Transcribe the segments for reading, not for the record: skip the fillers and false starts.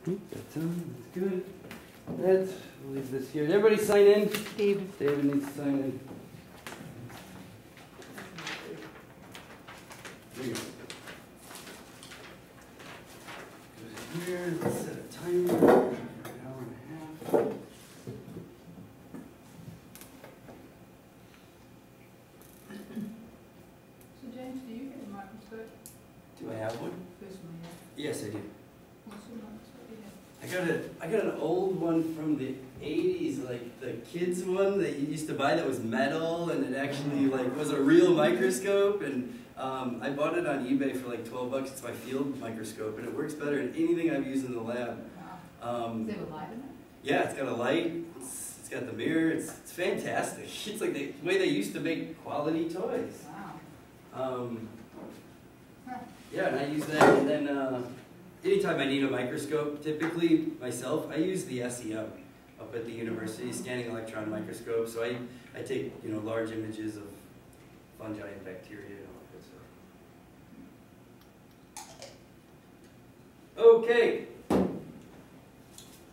That's good. We'll leave this here. Did everybody sign in? David. David needs to sign in. There you go. Goes here. Let's set a timer for an hour and a half. So James, do you get a microscope? Do I have one? This one, yeah. Yes, I do. What's the microscope you have? I got an old one from the 80s, like the kids one that you used to buy that was metal and it actually like was a real microscope, and I bought it on eBay for like 12 bucks. It's my field microscope and it works better than anything I've used in the lab. Wow. Does it have a light in it? Yeah, it's got a light, it's got the mirror, it's fantastic. It's like the way they used to make quality toys. Wow. Yeah, and I use that, and then anytime I need a microscope, typically myself, I use the SEM up at the university, scanning electron microscope. So I take large images of fungi and bacteria and all that good stuff. Okay,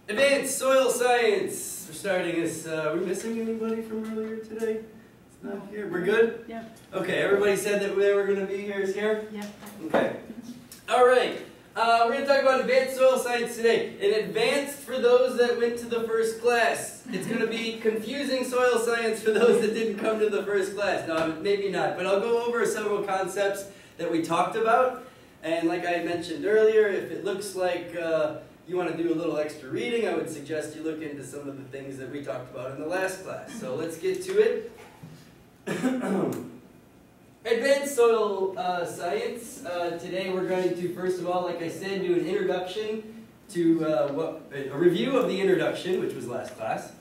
advanced soil science. We're starting this. Are we missing anybody from earlier today? It's not here. We're good? Yeah. Okay, everybody said that they were going to be here. Is here? Yeah. Okay. All right. We're going to talk about advanced soil science today. And advanced for those that went to the first class. It's going to be confusing soil science for those that didn't come to the first class. No, maybe not. But I'll go over several concepts that we talked about. And like I mentioned earlier, if it looks like you want to do a little extra reading, I would suggest you look into some of the things that we talked about in the last class. So let's get to it. Advanced soil science. Today we're going to, first of all, like I said, do an introduction to a review of the introduction, which was last class.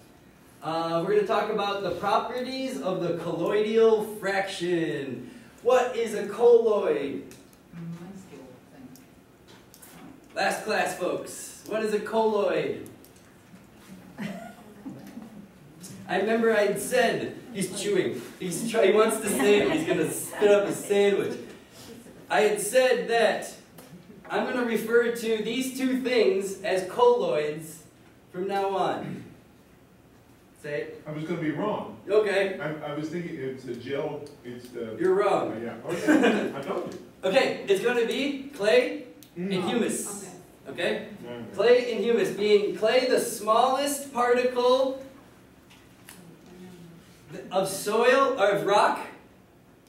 We're going to talk about the properties of the colloidal fraction. What is a colloid? Last class, folks. What is a colloid? I remember I had said, he's chewing, he wants to say it, he's going to spit up his sandwich. I had said that I'm going to refer to these two things as colloids from now on. Say it. I was going to be wrong. Okay. I was thinking it's a gel, it's the... You're wrong. Yeah, okay. I told you. Okay, it's going to be clay and humus. Okay? Yeah. Clay and humus, being clay the smallest particle of soil, or of rock,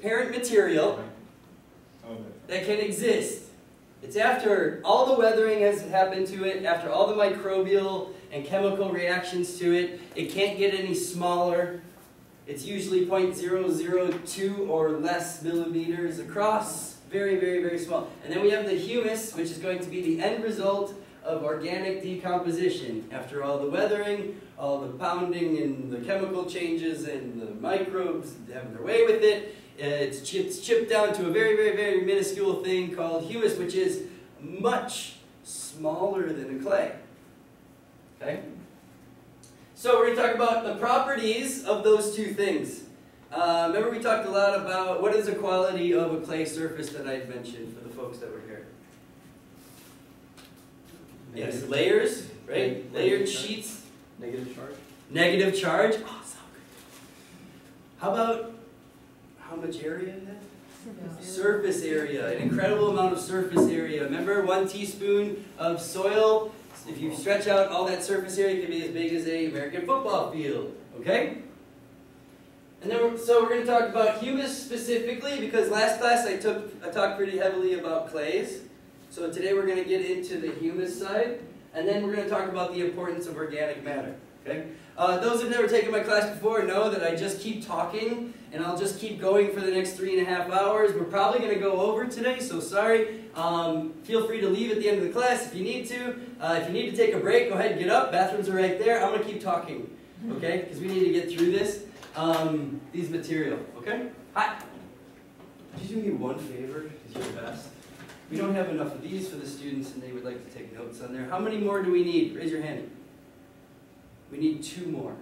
parent material, that can exist. It's after all the weathering has happened to it, after all the microbial and chemical reactions to it, it can't get any smaller. It's usually 0.002 or less millimeters across. Very, very, very small. And then we have the humus, which is going to be the end result of organic decomposition. After all the weathering, all the pounding and the chemical changes and the microbes having their way with it, it's chipped down to a very, very, very minuscule thing called humus, which is much smaller than a clay. Okay? So we're going to talk about the properties of those two things. Remember we talked a lot about what is the quality of a clay surface that I had mentioned for the folks that were here. Yes, layers, right? Layered sheets. Negative charge. Negative charge. Oh, so good. How about how much area it has? Surface area. An incredible amount of surface area. Remember, 1 teaspoon of soil. If you stretch out all that surface area, it can be as big as an American football field. Okay? And then so we're going to talk about humus specifically, because last class I talked pretty heavily about clays. So today we're going to get into the humus side, and then we're going to talk about the importance of organic matter. Okay? Those who've never taken my class before know that I just keep talking, and I'll just keep going for the next 3.5 hours. We're probably going to go over today, so sorry. Feel free to leave at the end of the class if you need to. If you need to take a break, go ahead and get up. Bathrooms are right there. I'm going to keep talking, okay? Because we need to get through this. These material, okay? Hi. Could you do me one favor? Because you're the best. We don't have enough of these for the students, and they would like to take notes on there. How many more do we need? Raise your hand. We need 2 more.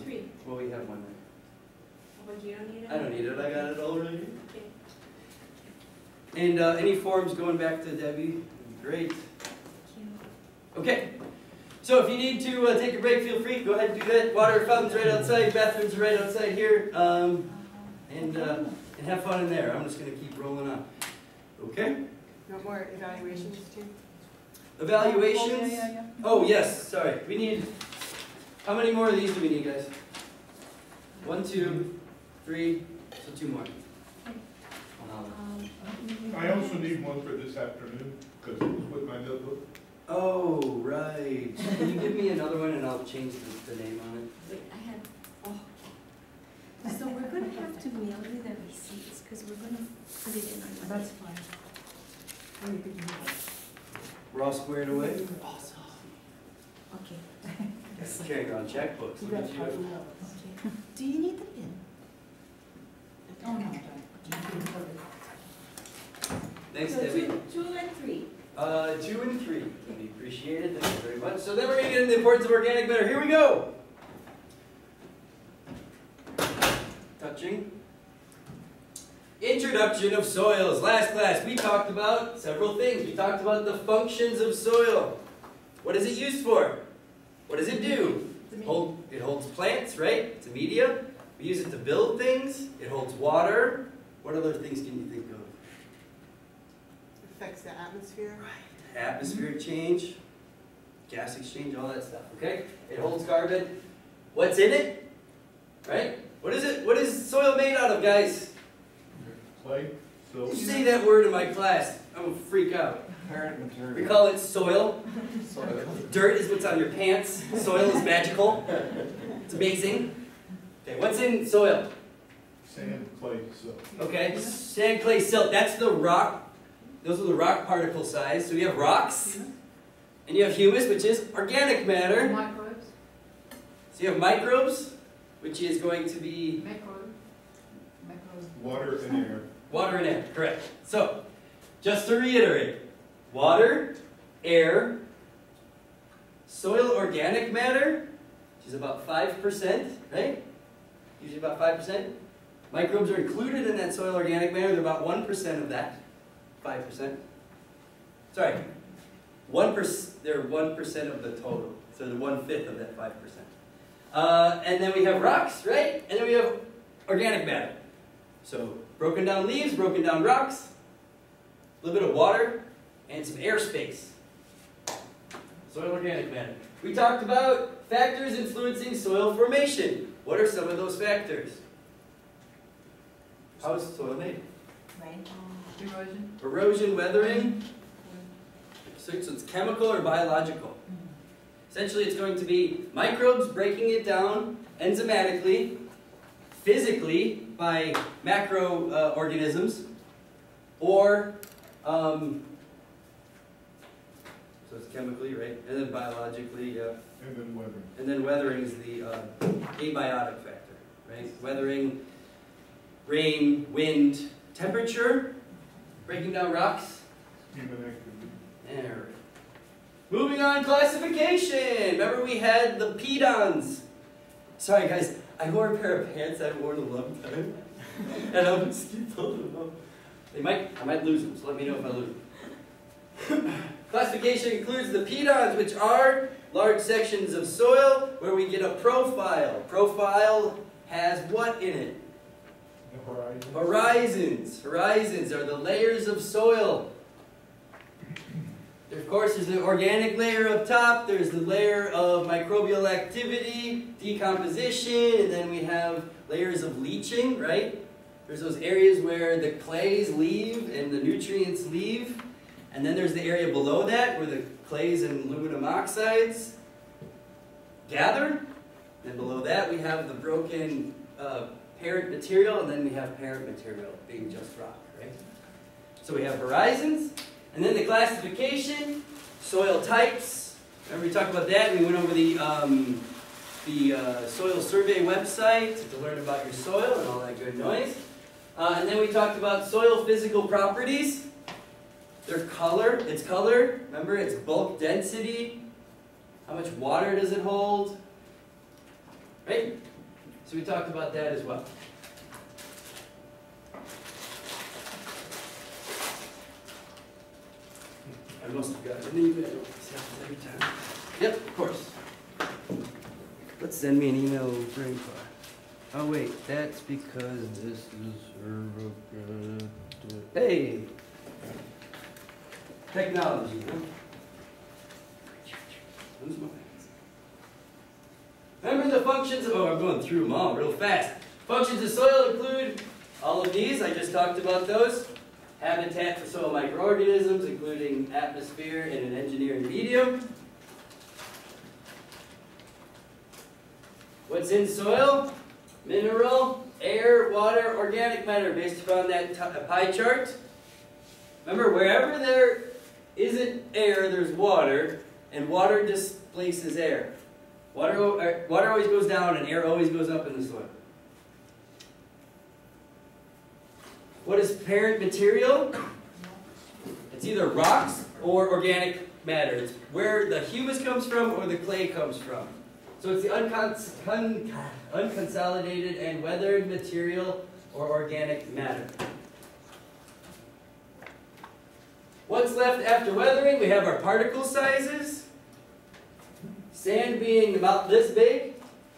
3. Well, we have one there. But you don't need it? I don't need it. I got it all right here. Okay. And any forms going back to Debbie? Great. Okay. So if you need to take a break, feel free. Go ahead and do that. Water fountains right outside. Bathrooms are right outside here. And have fun in there. I'm just going to keep rolling on. Okay? No more evaluations too? Evaluations? Yeah. Oh, yes. Sorry. We need... How many more of these do we need, guys? 1, 2, 3. So 2 more. I also need one for this afternoon, because it was with my notebook. Oh, right. Can you give me another one and I'll change the name on it? Wait, I have, so we're gonna have to mail you the receipts, because we're gonna put it in our Monday. That's fine. Or you could do that. We're all squared away? Awesome. Okay, Guys carrying around checkbooks. Look at you. okay. Do you need the pen? Oh, no, don't. Thanks, So Debbie. 2 and 3. 2 and 3. We appreciate it. Thank you very much. So then we're going to get into the importance of organic matter. Here we go. Touching. Introduction of soils. Last class, we talked about several things. We talked about the functions of soil. What is it used for? What does it do? It holds plants, right? It's a media. We use it to build things. It holds water. What other things can you think of? Affects the atmosphere. Right. Atmospheric change, gas exchange, all that stuff, okay? It holds carbon. What's in it? Right? What is it? What is soil made out of, guys? Clay, You silt. say that word in my class, I'm gonna freak out. Parent material. We call it soil. Soil. Dirt is what's on your pants. Soil is magical. It's amazing. Okay, what's in soil? Sand, clay, silt. Okay, sand, clay, silt. That's the rock. Those are the rock particle size. So we have rocks, and you have humus, which is organic matter. Microbes, So you have microbes, which is going to be macros. Water and air. water and air. Correct. So, just to reiterate, water, air, soil organic matter, which is about 5%, right? Usually about 5%. Microbes are included in that soil organic matter. They're about 1% of that. 5%. Sorry, 1%. They're 1% of the total. So they're 1/5 of that 5%. And then we have rocks, right? And then we have organic matter. So broken down leaves, broken down rocks, a little bit of water, and some airspace. Soil organic matter. We talked about factors influencing soil formation. What are some of those factors? How is soil made? Right? Erosion. Erosion, weathering. So it's chemical or biological. Essentially, it's going to be microbes breaking it down enzymatically, physically by macroorganisms, or so it's chemically, right? And then biologically, yeah. And then weather. And then weathering is the abiotic factor, right? Weathering, rain, wind, temperature, breaking down rocks. Human activity. There. Moving on, classification. Remember we had the pedons. Sorry guys, I wore a pair of pants I haven't worn in a long time. And I'm just keep holding them up. I might lose them, so let me know if I lose them. Classification includes the pedons, which are large sections of soil where we get a profile. Profile has what in it? The horizon. Horizons. Horizons are the layers of soil. Of course, there's the organic layer up top, there's the layer of microbial activity, decomposition, and then we have layers of leaching, right? There's those areas where the clays leave and the nutrients leave. And then there's the area below that where the clays and aluminum oxides gather. And below that we have the broken parent material, and then we have parent material being just rock, right? So we have horizons, and then the classification, soil types. Remember we talked about that, and we went over the soil survey website to learn about your soil and all that good noise. And then we talked about soil physical properties. Their color, its color, remember its bulk density, how much water does it hold, right? So we talked about that as well. must have gotten an email. This happens every time. Yep, of course. Let's send me an email brain fart. Oh wait, that's because this is hey! Technology, huh? Who's my Remember the functions of, I'm going through them all real fast. Functions of soil include all of these, I just talked about those. Habitat for soil microorganisms, including atmosphere and an engineering medium. What's in soil? Mineral, air, water, organic matter, based upon that pie chart. Remember, wherever there isn't air, there's water, and water displaces air. Water always goes down, and air always goes up in the soil. What is parent material? It's either rocks or organic matter. It's where the humus comes from or the clay comes from. So it's the unconsolidated and weathered material or organic matter. What's left after weathering? We have our particle sizes. Sand being about this big.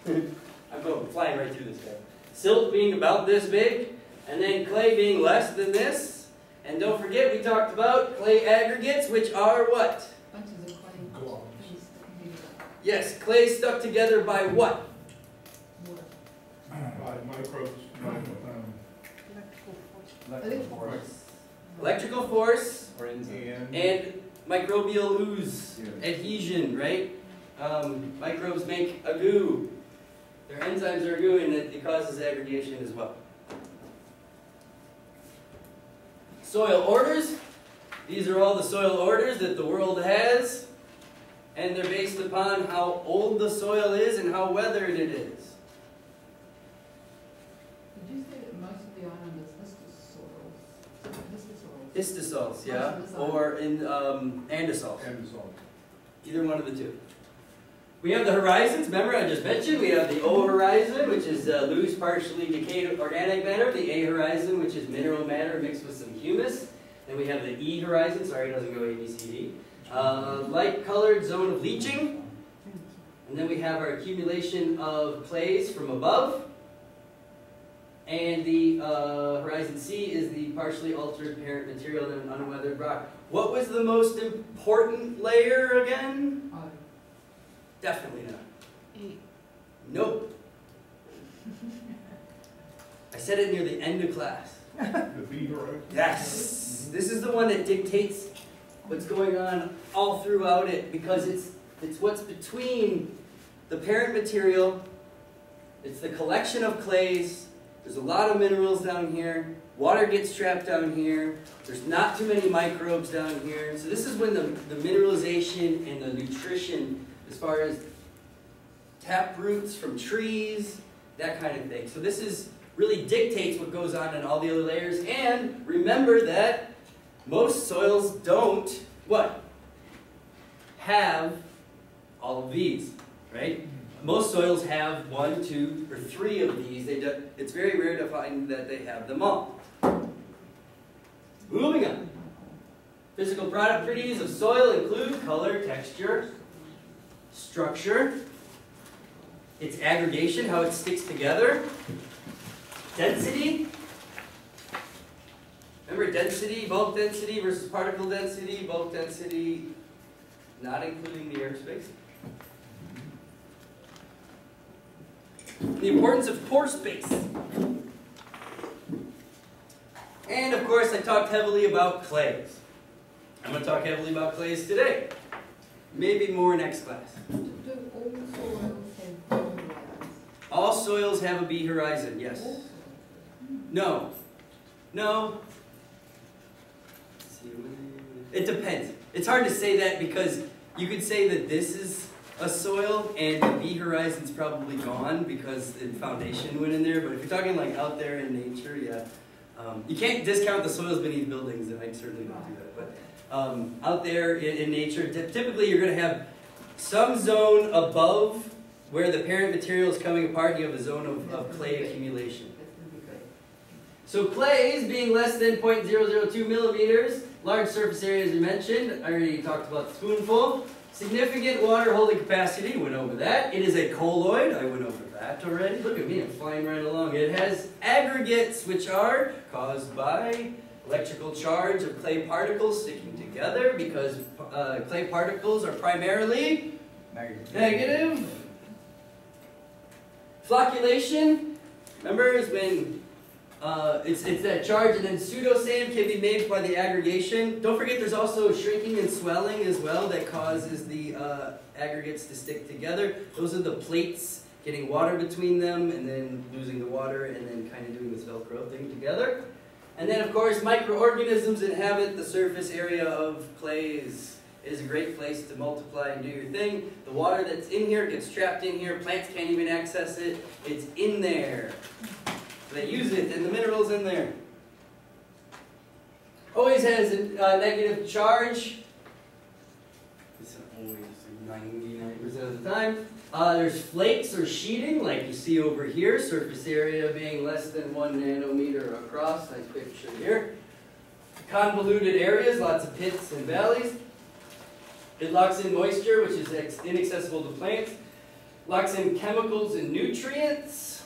I'm going flying right through this guy. Silt being about this big. And then clay being less than this. And don't forget, we talked about clay aggregates, which are what? Bunches of clay. Globs. Yes, clay stuck together by what? Water. By microbes, Electrical force. Electrical force and and microbial ooze, adhesion, right? Microbes make a goo. Their enzymes are goo, and it causes aggregation as well. Soil orders. These are all the soil orders that the world has, and they're based upon how old the soil is and how weathered it is. Did you say that most of the island is histosols? Histosols, yeah, or in andisols. Either one of the two. We have the horizons. Remember, I just mentioned we have the O horizon, which is loose, partially decayed organic matter. The A horizon, which is mineral matter mixed with some humus. Then we have the E horizon. Sorry, it doesn't go A, B, C, D. Light-colored zone of leaching. And then we have our accumulation of clays from above. And the horizon C is the partially altered parent material and an unweathered rock. What was the most important layer again? Definitely not. 8. Nope. I said it near the end of class. the B horizon. Yes. This is the one that dictates what's going on all throughout it, because it's what's between the parent material. It's the collection of clays. There's a lot of minerals down here. Water gets trapped down here. There's not too many microbes down here. So this is when the mineralization and the nutrition, as far as tap roots from trees, that kind of thing. So this is really dictates what goes on in all the other layers. And remember that most soils don't, what? Have all of these, right? Most soils have 1, 2, or 3 of these. It's very rare to find that they have them all. Moving on. Physical properties of soil include color, texture, structure, its aggregation, how it sticks together, density. Remember density, bulk density versus particle density, bulk density, not including the airspace. The importance of pore space. And of course, I talked heavily about clays. I'm going to talk heavily about clays today. Maybe more next class. Do all soils have horizons? All soils have a B horizon, yes. No. No. It depends. It's hard to say that because you could say that this is a soil and the B horizon's probably gone because the foundation went in there. But if you're talking like out there in nature, yeah. You can't discount the soils beneath buildings, and I certainly don't do that. But out there in nature, typically you're going to have some zone above where the parent material is coming apart. You have a zone of clay accumulation. So clays being less than 0.002 millimeters, large surface area as we mentioned, I already talked about the spoonful. Significant water holding capacity, went over that. It is a colloid, I went over that already. Look at me, I'm flying right along. It has aggregates, which are caused by electrical charge of clay particles sticking together, because clay particles are primarily negative. Flocculation, remember, is when it's that charge, and then pseudosand can be made by the aggregation. Don't forget there's also shrinking and swelling as well that causes the aggregates to stick together. Those are the plates getting water between them and then losing the water and then kind of doing this Velcro thing together. And then of course microorganisms inhabit the surface area of clays. It is a great place to multiply and do your thing. The water that's in here gets trapped in here. Plants can't even access it. It's in there. They use it, and the mineral's in there. Always has a negative charge. It's always 99% of the time. There's flakes or sheeting, like you see over here. Surface area being less than 1 nanometer across. Nice picture here. Convoluted areas, lots of pits and valleys. It locks in moisture, which is inaccessible to plants. Locks in chemicals and nutrients,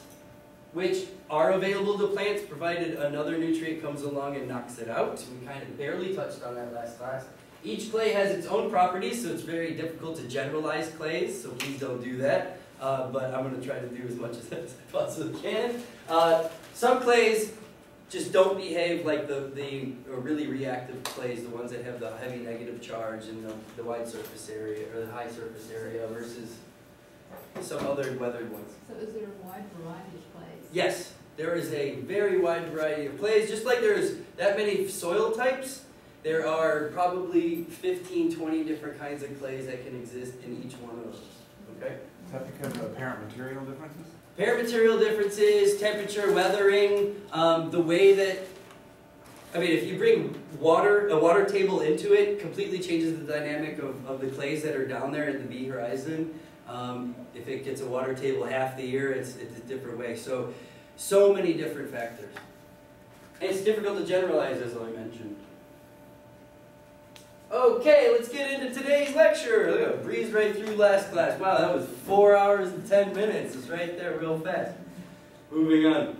which are available to plants, provided another nutrient comes along and knocks it out. We kind of barely touched on that last class. Each clay has its own properties, so it's very difficult to generalize clays, so please don't do that. But I'm going to try to do as much as I possibly can. Some clays just don't behave like the really reactive clays, the ones that have the heavy negative charge and the wide surface area, or the high surface area, versus some other weathered ones. So is there a wide variety of clays? Yes, there is a very wide variety of clays. Just like there's that many soil types, there are probably 15, 20 different kinds of clays that can exist in each one of those. Okay? Is that because of apparent material differences? Apparent material differences, temperature, weathering, the way that, I mean, if you bring a water table into it, completely changes the dynamic of the clays that are down there in the V horizon. If it gets a water table half the year, it's a different way. So many different factors. And it's difficult to generalize, as I mentioned. Okay, let's get into today's lecture. Look, I breezed right through last class. Wow, that was 4 hours and 10 minutes. It's right there real fast. Moving on.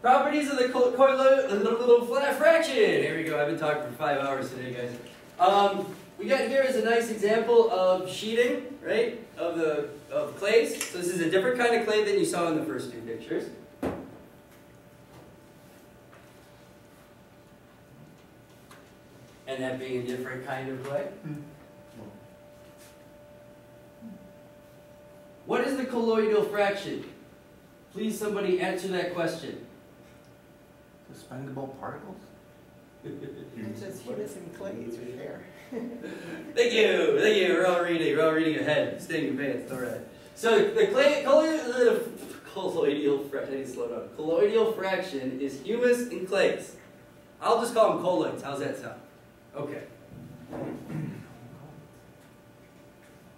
Properties of the colloidal fraction. Here we go. I've been talking for 5 hours today, guys. We got here is a nice example of sheeting, right, of clays. So this is a different kind of clay than you saw in the first two pictures. And that being a different kind of clay. What is the colloidal fraction? Please somebody answer that question. Suspendable particles? It's just humus and clays right there. Thank you. We're all reading ahead. Stay in your pants. All right. So the colloidal fraction. I need to slow down. Colloidal fraction is humus and clays. I'll just call them colloids. How's that sound? Okay.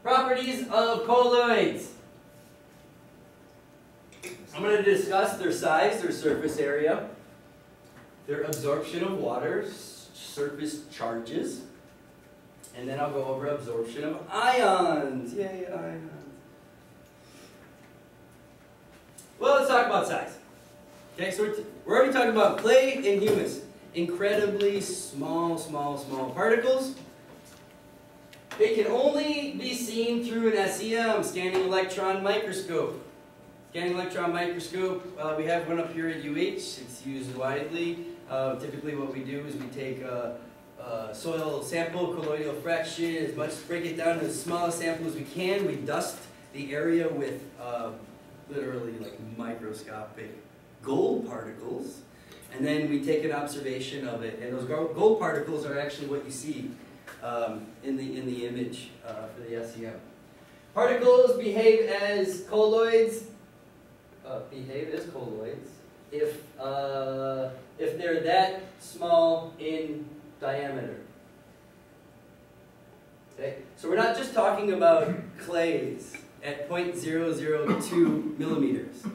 Properties of colloids. I'm going to discuss their size, their surface area, their absorption of water, surface charges, and then I'll go over absorption of ions. Yay, ions. Well, let's talk about size. Okay, so we're already talking about clay and humus. Incredibly small particles. They can only be seen through an SEM, scanning electron microscope. Scanning electron microscope, we have one up here at UH. It's used widely. Typically what we do is we take a soil sample, colloidal fraction, break it down to the smallest sample as we can. We dust the area with literally like microscopic gold particles. And then we take an observation of it, and those gold particles are actually what you see in the image for the SEM. Particles behave as colloids. If they're that small in diameter. Okay, so we're not just talking about clays at 0.002 millimeters.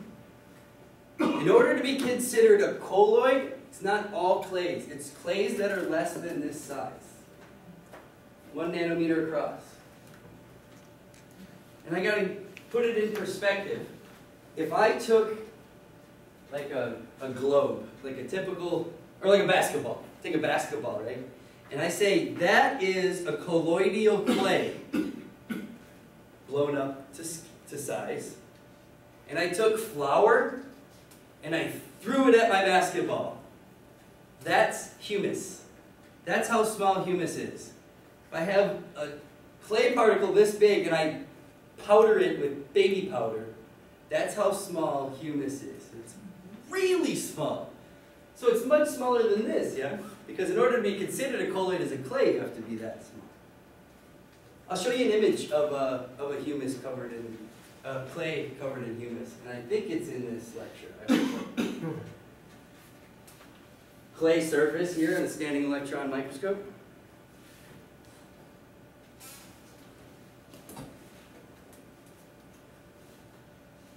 In In order to be considered a colloid, it's not all clays. It's clays that are less than this size. 1 nanometer across. And I gotta put it in perspective. If I took like a globe, like a typical, or like a basketball. Take a basketball, right? And I say that is a colloidal clay blown up to size. And I took flour and I threw it at my basketball. That's humus. That's how small humus is. If I have a clay particle this big and I powder it with baby powder, that's how small humus is. It's really small. So it's much smaller than this, yeah? Because in order to be considered a colloid as a clay, you have to be that small. I'll show you an image of a humus covered in, clay covered in humus. And I think it's in this lecture. Clay surface here in a scanning electron microscope.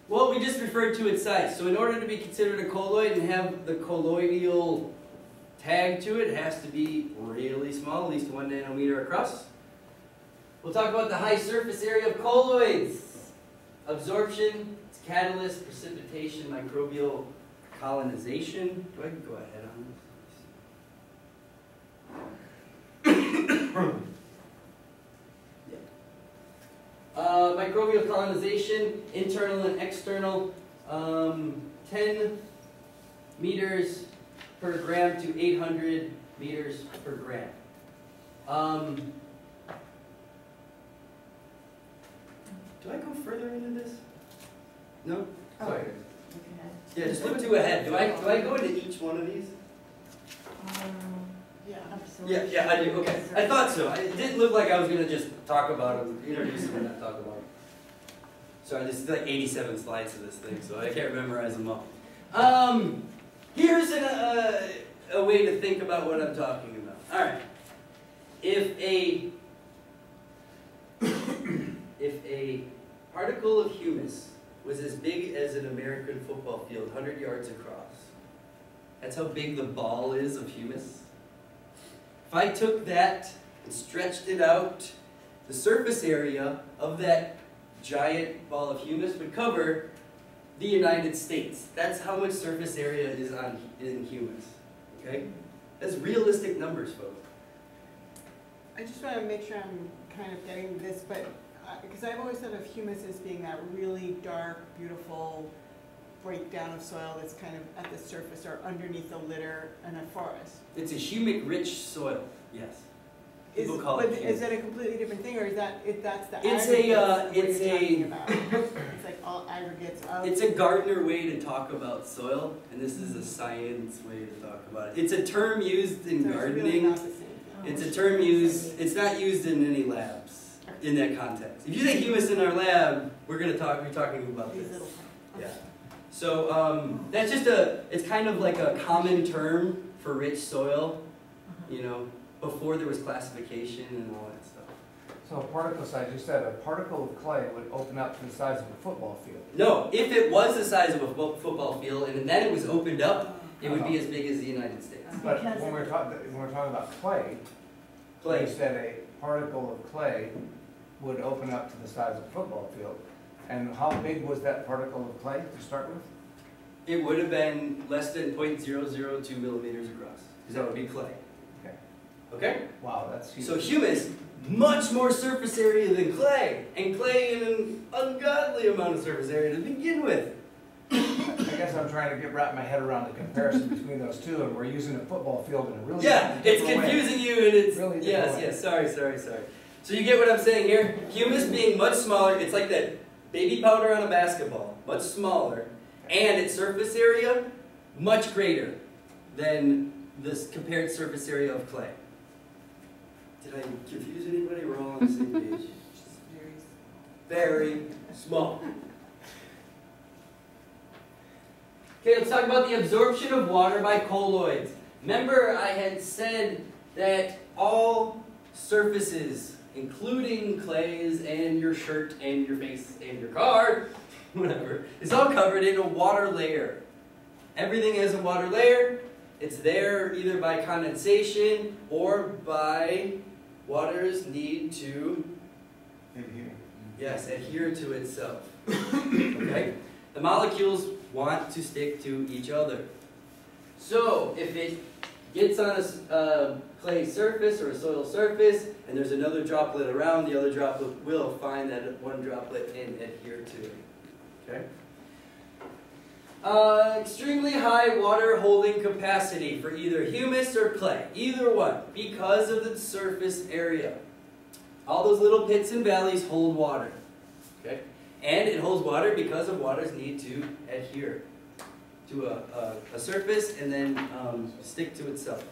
Well, we just referred to its size. So in order to be considered a colloid and have the colloidal tag to it, it has to be really small, at least 1 nanometer across. We'll talk about the high surface area of colloids. Absorption, its catalyst, precipitation, microbial colonization. Do I go ahead on this? Microbial colonization, internal and external, 10 meters per gram to 800 meters per gram. Do I go further into this? No? Sorry. Yeah, just look to ahead. Do I go into each one of these? Yeah, I do. Okay. I thought so. It didn't look like I was going to just talk about them, introduce them and not talk about them. Sorry, this is like 87 slides of this thing, so I can't memorize them all. Here's a way to think about what I'm talking about. All right. If a particle of humus was as big as an American football field, 100 yards across, that's how big the ball is of humus. If I took that and stretched it out, the surface area of that giant ball of humus would cover the United States. That's how much surface area is in humus. Okay? That's realistic numbers, folks. I just want to make sure I'm kind of getting this, but because I've always thought of humus as being that really dark, beautiful breakdown of soil that's kind of at the surface or underneath a litter in a forest. It's a humic-rich soil, yes. People call but it humus. is that a completely different thing, or is that that's the It's it's like all aggregates of. It's a Gardner way to talk about soil, and this is a science way to talk about it. It's a term used in gardening. It's really not the same. It's a term used. It's not used in any labs in that context. If you say humus in our lab, we're going to be talking about These this. little Yeah. So that's just it's kind of like a common term for rich soil, you know, before there was classification and all that stuff. So a particle size, you said a particle of clay would open up to the size of a football field. No, if it was the size of a football field and then it was opened up, it would be as big as the United States. But when we're talking about clay, you said a particle of clay would open up to the size of a football field. And how big was that particle of clay to start with? It would have been less than 0.002 millimeters across, because that would be clay. Okay. Okay? Wow, that's huge. So humus, much more surface area than clay, and clay in an ungodly amount of surface area to begin with. I guess I'm trying to wrap my head around the comparison between those two, and we're using a football field in a really Yeah, it's confusing you, and it's really yes. Sorry. So you get what I'm saying here? Humus being much smaller, it's like that baby powder on a basketball, much smaller, and its surface area much greater than this compared surface area of clay. Did I confuse anybody? We're all on the same page. Very small. Okay, let's talk about the absorption of water by colloids. Remember, I had said that all surfaces, including clays and your shirt and your face and your car, whatever, is all covered in a water layer. Everything has a water layer. It's there either by condensation or by water's need to, yes, adhere to itself. Okay? The molecules want to stick to each other. So if it gets on a clay surface or a soil surface and there's another droplet around, the other droplet will find that one droplet and adhere to it. Okay? Extremely high water holding capacity for either humus or clay, either one, because of the surface area. All those little pits and valleys hold water, okay? And it holds water because of water's need to adhere to a surface and then stick to itself.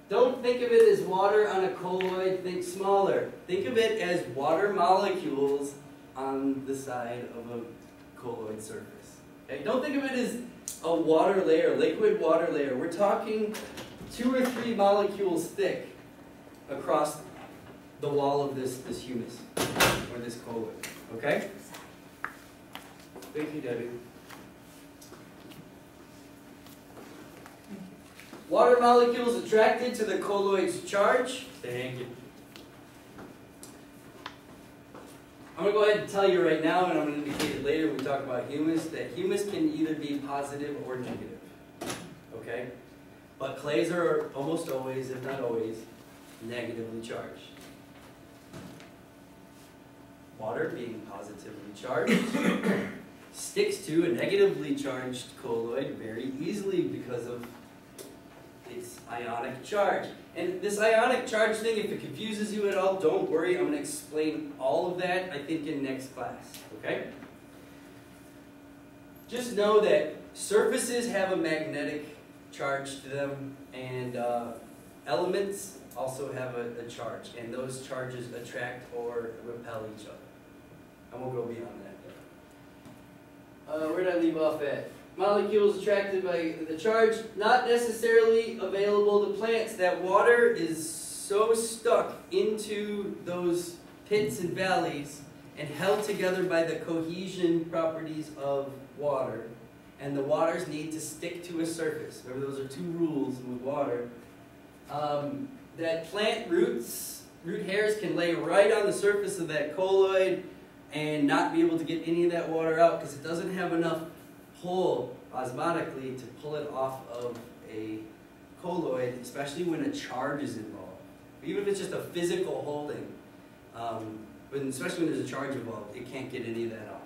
Don't think of it as water on a colloid, think smaller. Think of it as water molecules on the side of a colloid surface. Okay? Don't think of it as a water layer, liquid water layer. We're talking 2 or 3 molecules thick across the wall of this humus, or this colloid. Okay? Thank you, Debbie. Water molecules attracted to the colloid's charge. Thank you. I'm going to go ahead and tell you right now, and I'm going to indicate it later when we talk about humus, that humus can either be positive or negative. Okay? But clays are almost always, if not always, negatively charged. Water, being positively charged, sticks to a negatively charged colloid very easily because of its ionic charge. And this ionic charge thing, if it confuses you at all, don't worry. I'm going to explain all of that, I think, in next class. Okay? Just know that surfaces have a magnetic charge to them, and elements also have a charge. And those charges attract or repel each other. I won't go beyond that yet. Where did I leave off at? Molecules attracted by the charge, not necessarily available to plants. That water is so stuck into those pits and valleys and held together by the cohesion properties of water. And the waters need to stick to a surface. Remember, those are 2 rules with water. That plant root hairs can lay right on the surface of that colloid and not be able to get any of that water out because it doesn't have enough pull osmotically to pull it off of a colloid, especially when a charge is involved. Even if it's just a physical holding, but especially when there's a charge involved, it can't get any of that off.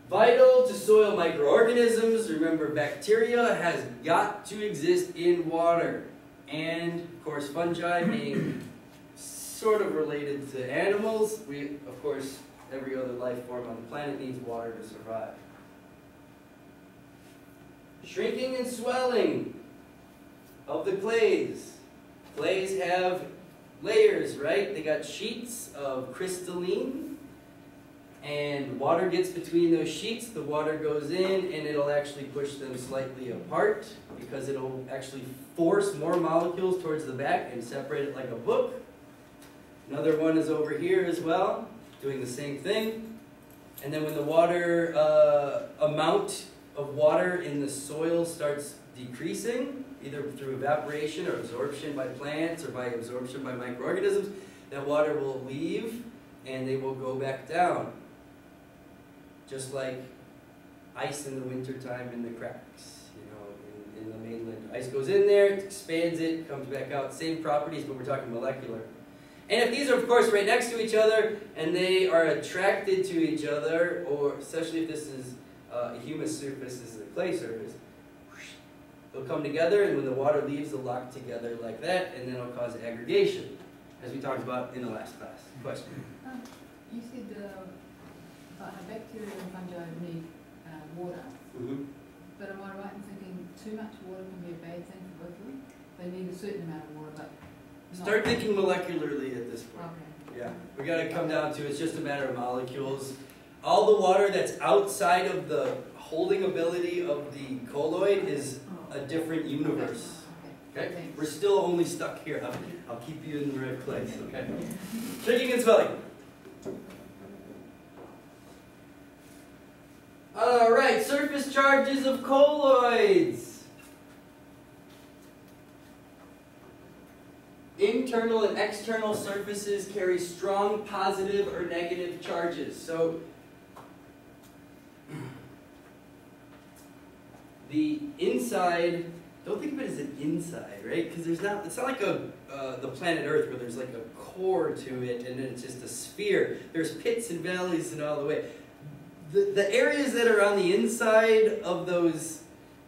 Vital to soil microorganisms, remember bacteria has got to exist in water. And of course fungi being sort of related to animals, of course every other life form on the planet needs water to survive. Shrinking and swelling of the clays. Clays have layers, right? They got sheets of crystalline, and water gets between those sheets. The water goes in, and it'll actually push them slightly apart because it'll actually force more molecules towards the back and separate it like a book. Another one is over here as well, doing the same thing. And then when the water amount of water in the soil starts decreasing, either through evaporation or absorption by plants or by absorption by microorganisms, that water will leave and they will go back down. Just like ice in the wintertime in the cracks, in the mainland. Ice goes in there, it expands it, comes back out. Same properties, but we're talking molecular. And if these are, of course, right next to each other and they are attracted to each other, or especially if this is a humus surface, this is a clay surface, they'll come together, and when the water leaves, they'll lock together like that, and then it'll cause aggregation, as we talked about in the last class. Question? You said about how bacteria and fungi need water, but am I right in thinking too much water can be a bad thing for both of them? They need a certain amount of water, but Start thinking molecularly at this point. okay. Yeah, we got to come down to it's just a matter of molecules. All the water that's outside of the holding ability of the colloid is a different universe. Okay? Thanks. We're still only stuck here. I'll keep you in the right place, okay? Shrinking and swelling. All surface charges of colloids. Internal and external surfaces carry strong positive or negative charges. So the inside, don't think of it as an inside, right? Because it's not like the planet Earth where there's like a core to it and then it's just a sphere. There's pits and valleys and all the way. The areas that are on the inside of those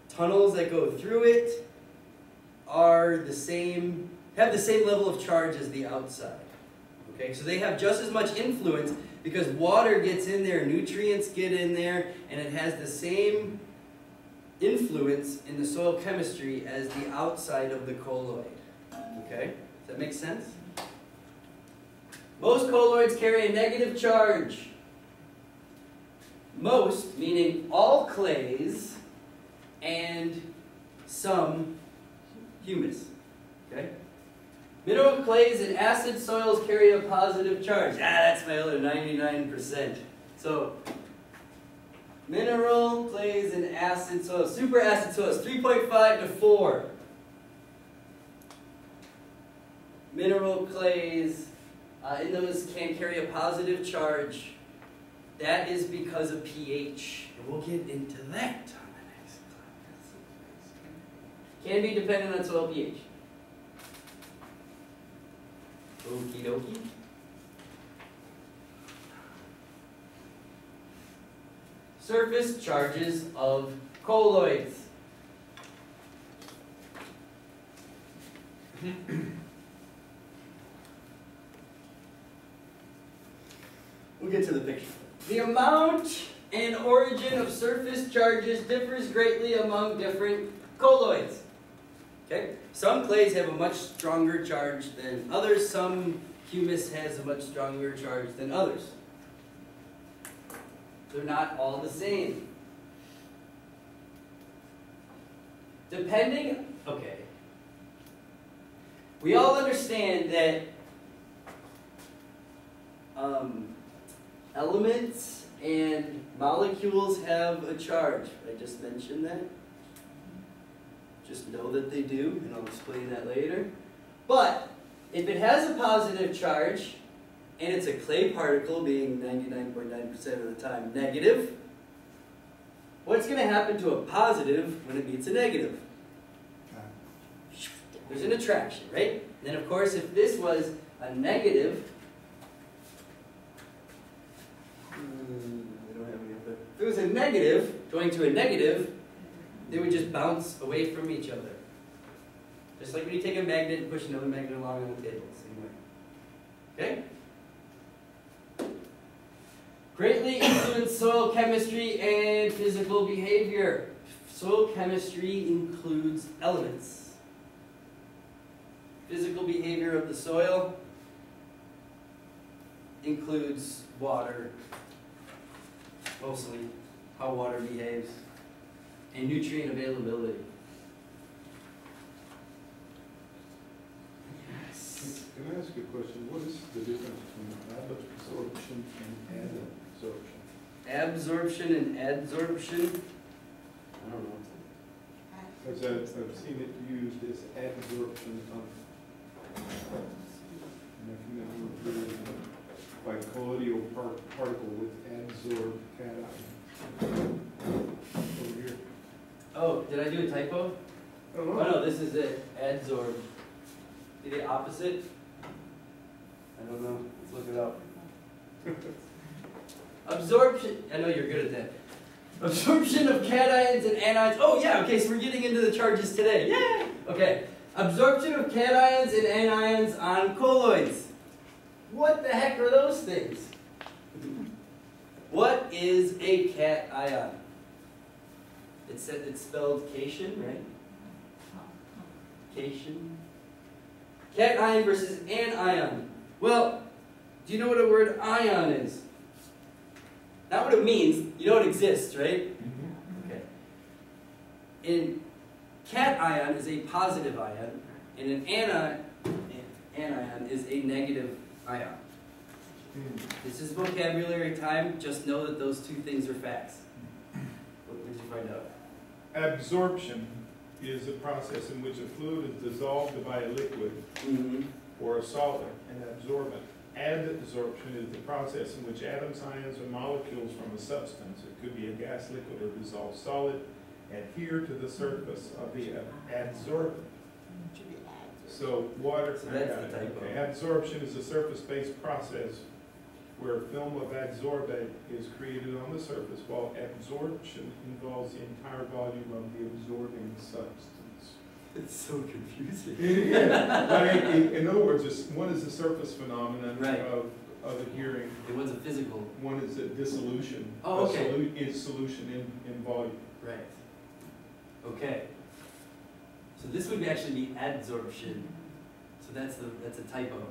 tunnels that go through it are the same, have the same level of charge as the outside. Okay, so they have just as much influence because water gets in there, nutrients get in there, and it has the same influence in the soil chemistry as the outside of the colloid. Okay, does that make sense? Most colloids carry a negative charge. Most, meaning all clays and some humus. Okay? Mineral clays and acid soils carry a positive charge. That's my other 99%. So, mineral clays and acid soils, super acid soils, 3.5 to 4. Mineral clays, in those can carry a positive charge. That is because of pH. And we'll get into that on the next class. Can be dependent on soil pH. Okie dokie. Surface charges of colloids. We'll get to the picture. The amount and origin of surface charges differs greatly among different colloids. Okay? Some clays have a much stronger charge than others. Some humus has a much stronger charge than others. They're not all the same. Depending, okay. We all understand that elements and molecules have a charge. I just mentioned that. Just know that they do, and I'll explain that later. But if it has a positive charge, and it's a clay particle being 99.9% of the time negative, what's going to happen to a positive when it meets a negative? There's an attraction, right? And then of course, if this was a negative, if it was a negative going to a negative, they would just bounce away from each other. Just like when you take a magnet and push another magnet along on the table, same way. Okay? Greatly influence soil chemistry and physical behavior. Soil chemistry includes elements. Physical behavior of the soil includes water, mostly how water behaves, and nutrient availability. Yes. Can I ask you a question? What is the difference between absorption and adsorption? Absorption and adsorption? I don't know. Because I've seen it used as adsorption of bicolloidal particle with adsorbed cation. Over here. Oh, did I do a typo? Oh, Oh no, this is it. Adsorb. Be the opposite? I don't know. Let's look it up. Absorption. I know you're good at that. Absorption of cations and anions. Oh yeah, okay, so we're getting into the charges today. Yay! Okay. Absorption of cations and anions on colloids. What the heck are those things? What is a cation? It's spelled cation, right? Cation. Cation versus anion. Well, do you know what a word ion is? Not what it means. You know it exists, right? Okay. And cation is a positive ion, and an anion is a negative ion. This is vocabulary time. Just know that those two things are facts. What would did you find out? Absorption is a process in which a fluid is dissolved by a liquid or a solid and absorbent. Adsorption is the process in which atoms, ions, or molecules from a substance, it could be a gas, liquid, or dissolved solid, adhere to the surface of the adsorbent. Should be ads. So water, So that's the typo. okay. Adsorption is a surface-based process where a film of adsorbate is created on the surface, while absorption involves the entire volume of the absorbing substance. It's so confusing. In other words, one is the surface phenomenon Right. of adhering. It was a physical. One is a dissolution. Oh, okay. Is solution in volume. Right. Okay. So this would actually be adsorption. So that's a typo.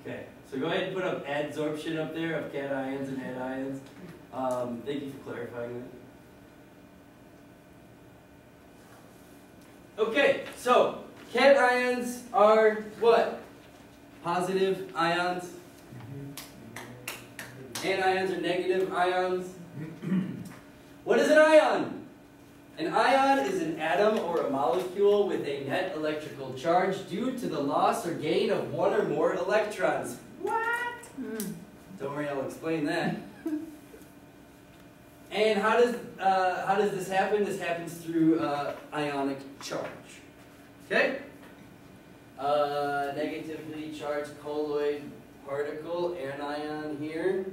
Okay. So go ahead and put up adsorption up there of cations and anions. Thank you for clarifying that. Okay, so cations are what? Positive ions. Anions are negative ions. What is an ion? An ion is an atom or a molecule with a net electrical charge due to the loss or gain of one or more electrons. What? Don't worry, I'll explain that. And how does this happen? This happens through ionic charge. Okay? Negatively charged colloid particle, anion here.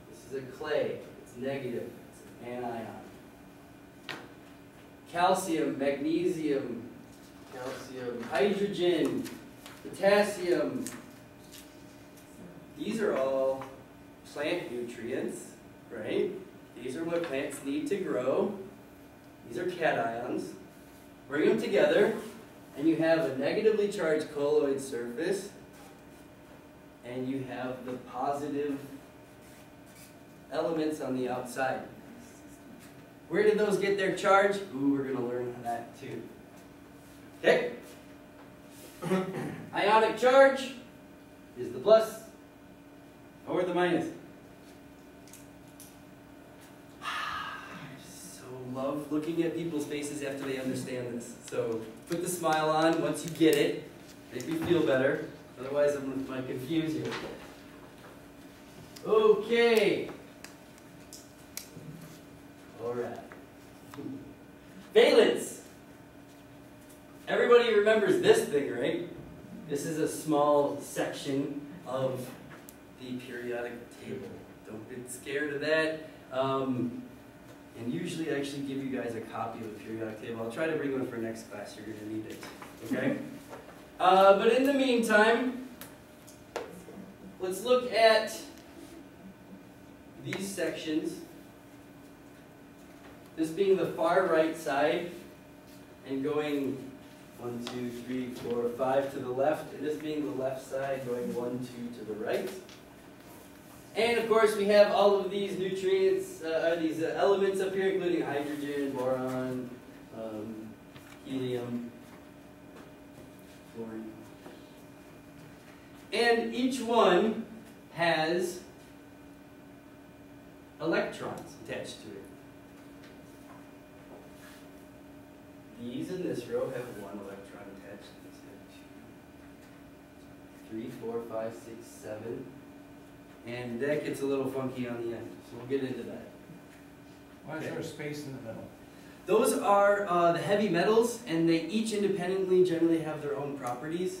This is a clay. It's negative. It's an anion. Calcium, magnesium, hydrogen, potassium. These are all plant nutrients, right? These are what plants need to grow. These are cations. Bring them together, and you have a negatively charged colloid surface, and you have the positive elements on the outside. Where did those get their charge? Ooh, we're going to learn that too. Okay? Ionic charge is the plus or the minus. Love looking at people's faces after they understand this. So put the smile on once you get it. Make me feel better. Otherwise, I'm going to confuse you. Okay. All right. Valence. Everybody remembers this thing, right? This is a small section of the periodic table. Don't get scared of that. And usually I actually give you guys a copy of the periodic table. I'll try to bring one for next class. You're going to need it. Okay? But in the meantime, let's look at these sections. This being the far right side and going 1, 2, 3, 4, 5 to the left. And this being the left side going 1, 2 to the right. And of course, we have all of these nutrients, these elements up here, including hydrogen, boron, helium, fluorine. And each one has electrons attached to it. These in this row have 1 electron attached. These have 2, 3, 4, 5, 6, 7. And that gets a little funky on the end, so we'll get into that. Why is there a space in the middle? Those are the heavy metals, and they each independently generally have their own properties.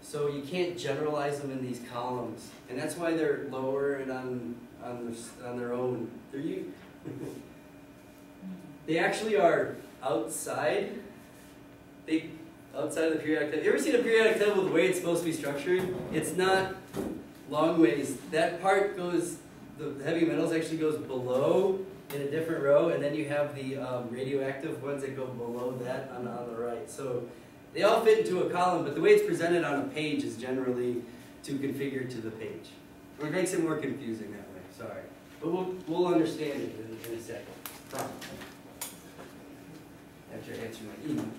So you can't generalize them in these columns, and that's why they're lower and on their own. They actually are outside. Outside of the periodic table. You ever seen a periodic table the way it's supposed to be structured? It's not long ways. That part goes, the heavy metals actually goes below in a different row, and then you have the radioactive ones that go below that on the right. So they all fit into a column, but the way it's presented on a page is generally to configure to the page. Or it makes it more confusing that way, sorry. But we'll understand it in a second. Promise. After I answer my email.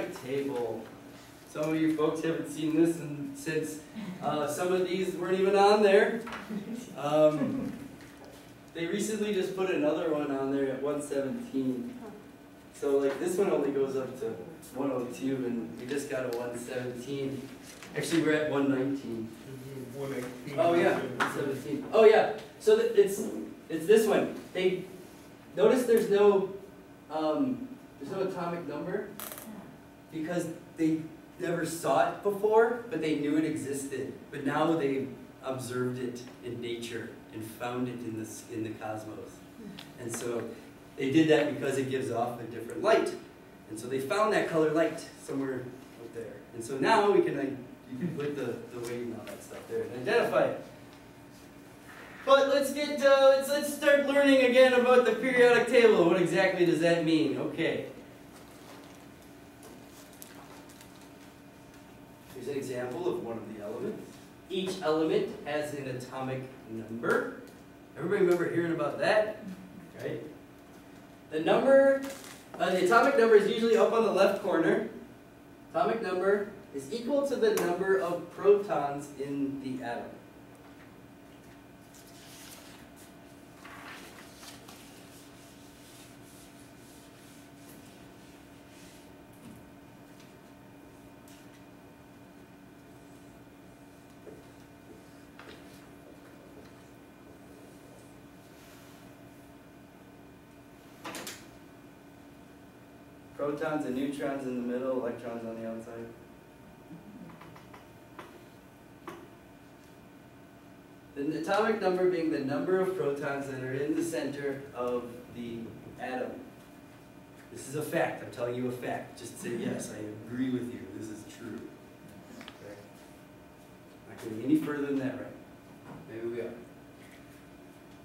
periodic table. Some of you folks haven't seen this since some of these weren't even on there. They recently just put another one on there at 117. So like this one only goes up to 102 and we just got a 117. Actually we're at 119. 118. Oh yeah, 117. Oh yeah, so it's this one. They notice there's no atomic number because they never saw it before, but they knew it existed. But now they observed it in nature and found it in the cosmos. And so they did that because it gives off a different light. And so they found that color light somewhere up there. And so now we can you can put the weight and all that stuff there and identify it. But let's start learning again about the periodic table. What exactly does that mean? Okay. Here's an example of one of the elements. Each element has an atomic number. Everybody remember hearing about that? Right? The atomic number is usually up on the left corner. Atomic number is equal to the number of protons in the atom. Protons and neutrons in the middle, electrons on the outside. The atomic number being the number of protons that are in the center of the atom. This is a fact. I'm telling you a fact. Just say yes, I agree with you. This is true. Okay. Not getting any further than that, right? Maybe we are.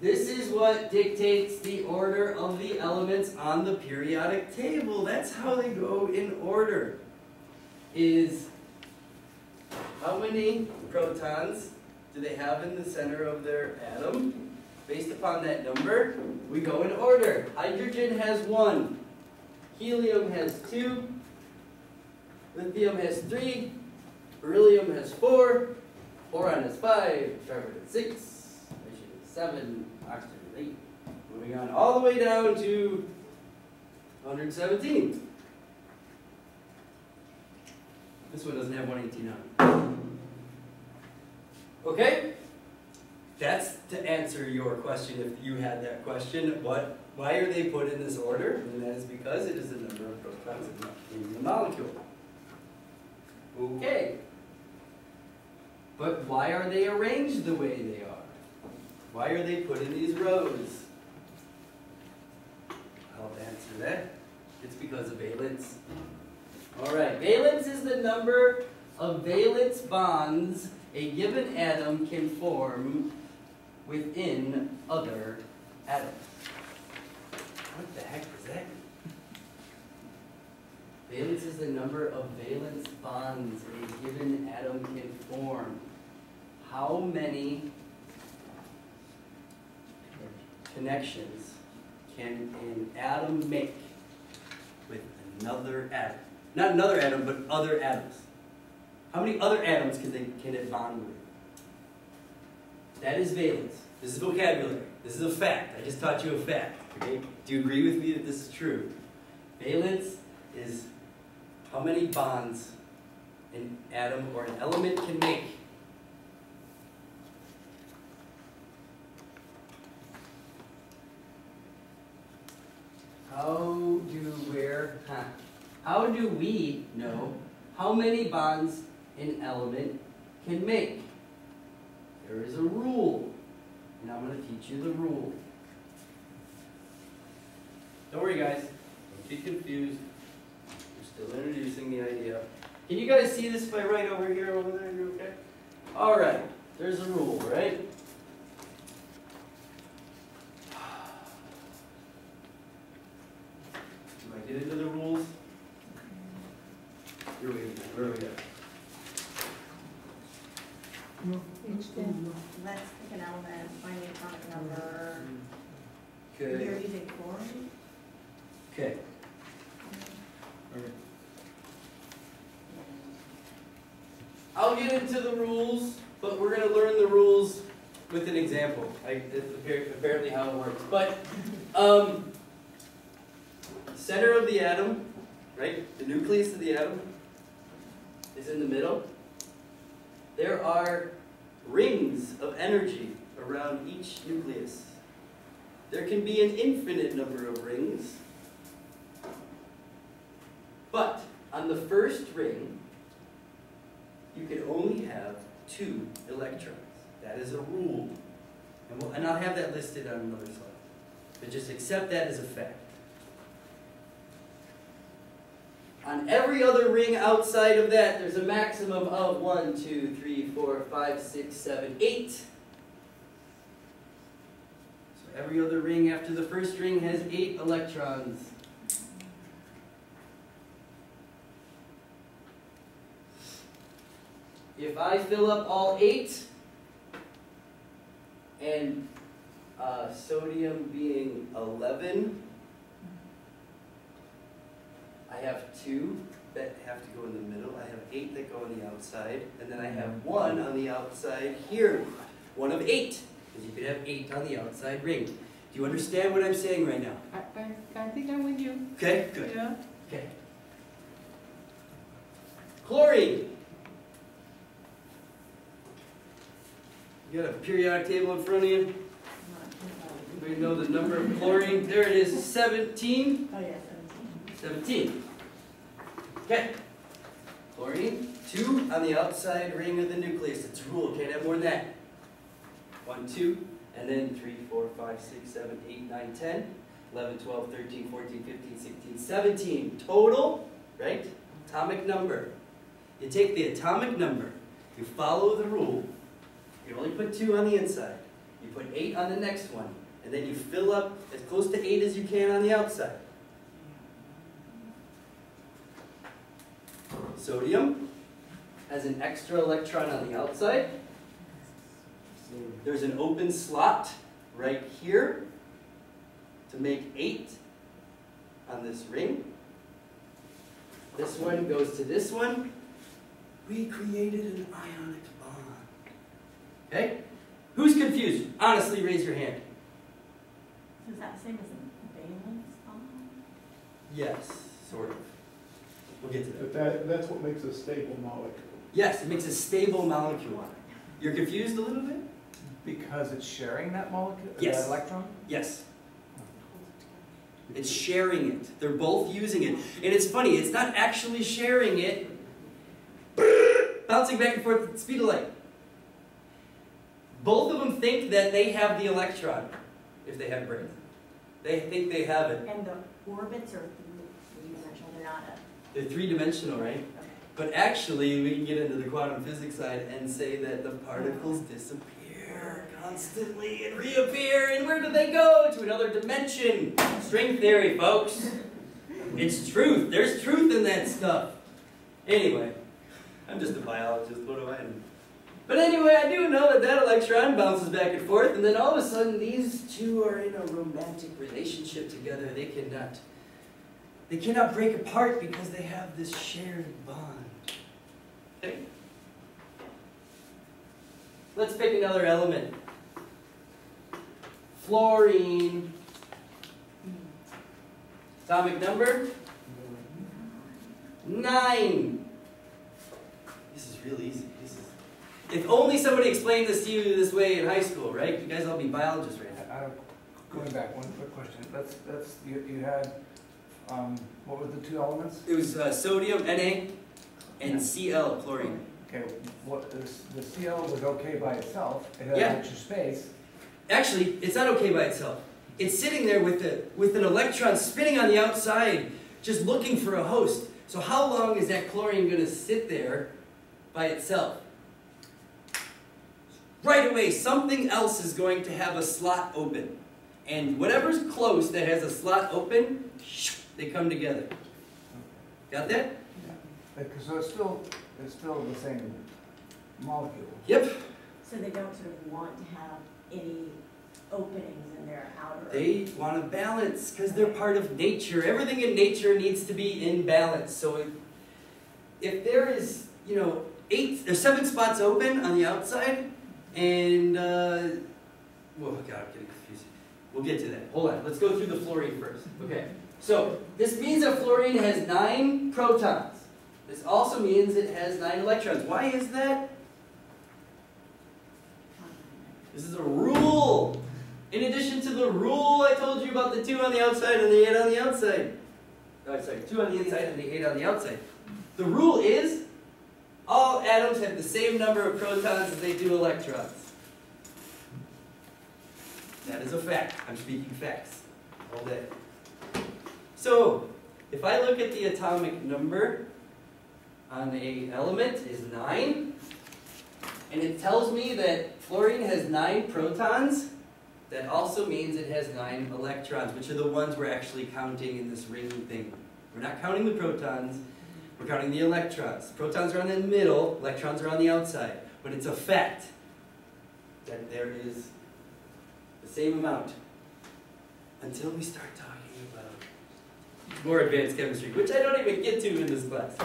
This is what dictates the order of the elements on the periodic table. That's how they go in order. Is how many protons do they have in the center of their atom? Based upon that number, we go in order. Hydrogen has 1. Helium has 2. Lithium has 3. Beryllium has 4. Boron has 5. Carbon has 6. Nitrogen has 7. Oxygen has 8. Moving on all the way down to 117. This one doesn't have 118 on it. Okay? That's to answer your question if you had that question. Why are they put in this order? And that is because it is the number of protons in the molecule. Okay. But why are they arranged the way they are? Why are they put in these rows? I'll answer that. It's because of valence. All right, valence is the number of valence bonds a given atom can form within other atoms. What the heck does that mean? Valence is the number of valence bonds a given atom can form. How many connections can an atom make with another atom? Not another atom, but other atoms. How many other atoms can it bond with? That is valence. This is vocabulary. This is a fact. I just taught you a fact. Okay? Do you agree with me that this is true? Valence is how many bonds an atom or an element can make. How do we know how many bonds an element can make? There is a rule, and I'm going to teach you the rule. Don't worry, guys. Don't get confused. We're still introducing the idea. Can you guys see this if I write over here, over there? You okay? All right. There's a rule, right? Do I get into the rules? Here we go. Where are we at? Let's pick an element, find the atomic number. Okay. You're using chlorine? Okay. I'll get into the rules, but we're going to learn the rules with an example. It's apparently how it works. But center of the atom, right? The nucleus of the atom is in the middle. There are rings of energy around each nucleus. There can be an infinite number of rings, but on the first ring, you can only have 2 electrons. That is a rule. And I'll have that listed on another slide. But just accept that as a fact. On every other ring outside of that, there's a maximum of 1, 2, 3, 4, 5, 6, 7, 8. So every other ring after the first ring has 8 electrons. If I fill up all 8, and sodium being 11, I have 2 that have to go in the middle. I have 8 that go on the outside, and then I have 1 on the outside here. 1 of 8, because you could have 8 on the outside ring. Do you understand what I'm saying right now? I think I'm with you. Okay, good. Yeah. Okay. Chlorine. You got a periodic table in front of you? Anybody know the number of chlorine? There it is, 17. Oh, yeah, 17. Okay. Chlorine, 2 on the outside ring of the nucleus. It's a rule, can't have more than that. 1, 2, and then 3, 4, 5, 6, 7, 8, 9, 10, 11, 12, 13, 14, 15, 16, 17. Total, right? Atomic number. You take the atomic number, you follow the rule. You only put 2 on the inside. You put 8 on the next one. And then you fill up as close to 8 as you can on the outside. Sodium has an extra electron on the outside. There's an open slot right here to make 8 on this ring. This one goes to this one. We created an ionic bond. Okay? Who's confused? Honestly, raise your hand. So is that the same as a valence bond? Yes, sort of. We'll get to that. But that's what makes a stable molecule. Yes, it makes a stable molecule. You're confused a little bit? Because it's sharing that molecule, Yes. that electron? Yes. It's sharing it. They're both using it. And it's funny, it's not actually sharing it, bouncing back and forth at the speed of light. Both of them think that they have the electron, if they have brains. They think they have it. And the orbits are three-dimensional, they're not a... They're 3-dimensional, right? Okay. But actually, we can get into the quantum physics side and say that the particles disappear constantly and reappear, and where do they go? To another dimension. String theory, folks. It's truth. There's truth in that stuff. Anyway, I'm just a biologist. What do I know? But anyway, I do know that that electron bounces back and forth, and then all of a sudden, these two are in a romantic relationship together. They cannot break apart because they have this shared bond. Okay. Let's pick another element. Fluorine. Atomic number? 9. This is real easy. If only somebody explained this to you this way in high school, right? You guys all be biologists right now. Going back, one quick question. You had, what were the 2 elements? It was sodium, Na, and Cl, chlorine. Okay, the Cl was okay by itself. It had Yeah. extra space. Actually, it's not okay by itself. It's sitting there with an electron spinning on the outside, just looking for a host. So how long is that chlorine going to sit there by itself? Right away, something else is going to have a slot open. And whatever's close that has a slot open, they come together. Got that? Yeah. So it's still the same molecule. Yep. So they don't sort of want to have any openings in their outer... They want to balance because they're part of nature. Everything in nature needs to be in balance. So if there is you know, 7 spots open on the outside, and, oh God, I'm getting confused. We'll get to that. Hold on, let's go through the fluorine first. Okay, so this means that fluorine has 9 protons. This also means it has 9 electrons. Why is that? This is a rule. In addition to the rule I told you about the 2 on the outside and the 8 on the outside. Oh, sorry, 2 on the inside and the 8 on the outside. The rule is all atoms have the same number of protons as they do electrons. That is a fact. I'm speaking facts all day. So, if I look at the atomic number on an element is 9, and it tells me that fluorine has 9 protons, that also means it has 9 electrons, which are the ones we're actually counting in this ring thing. We're not counting the protons, we're counting the electrons. Protons are on the middle, electrons are on the outside. But it's a fact that there is the same amount until we start talking about more advanced chemistry, which I don't even get to in this class.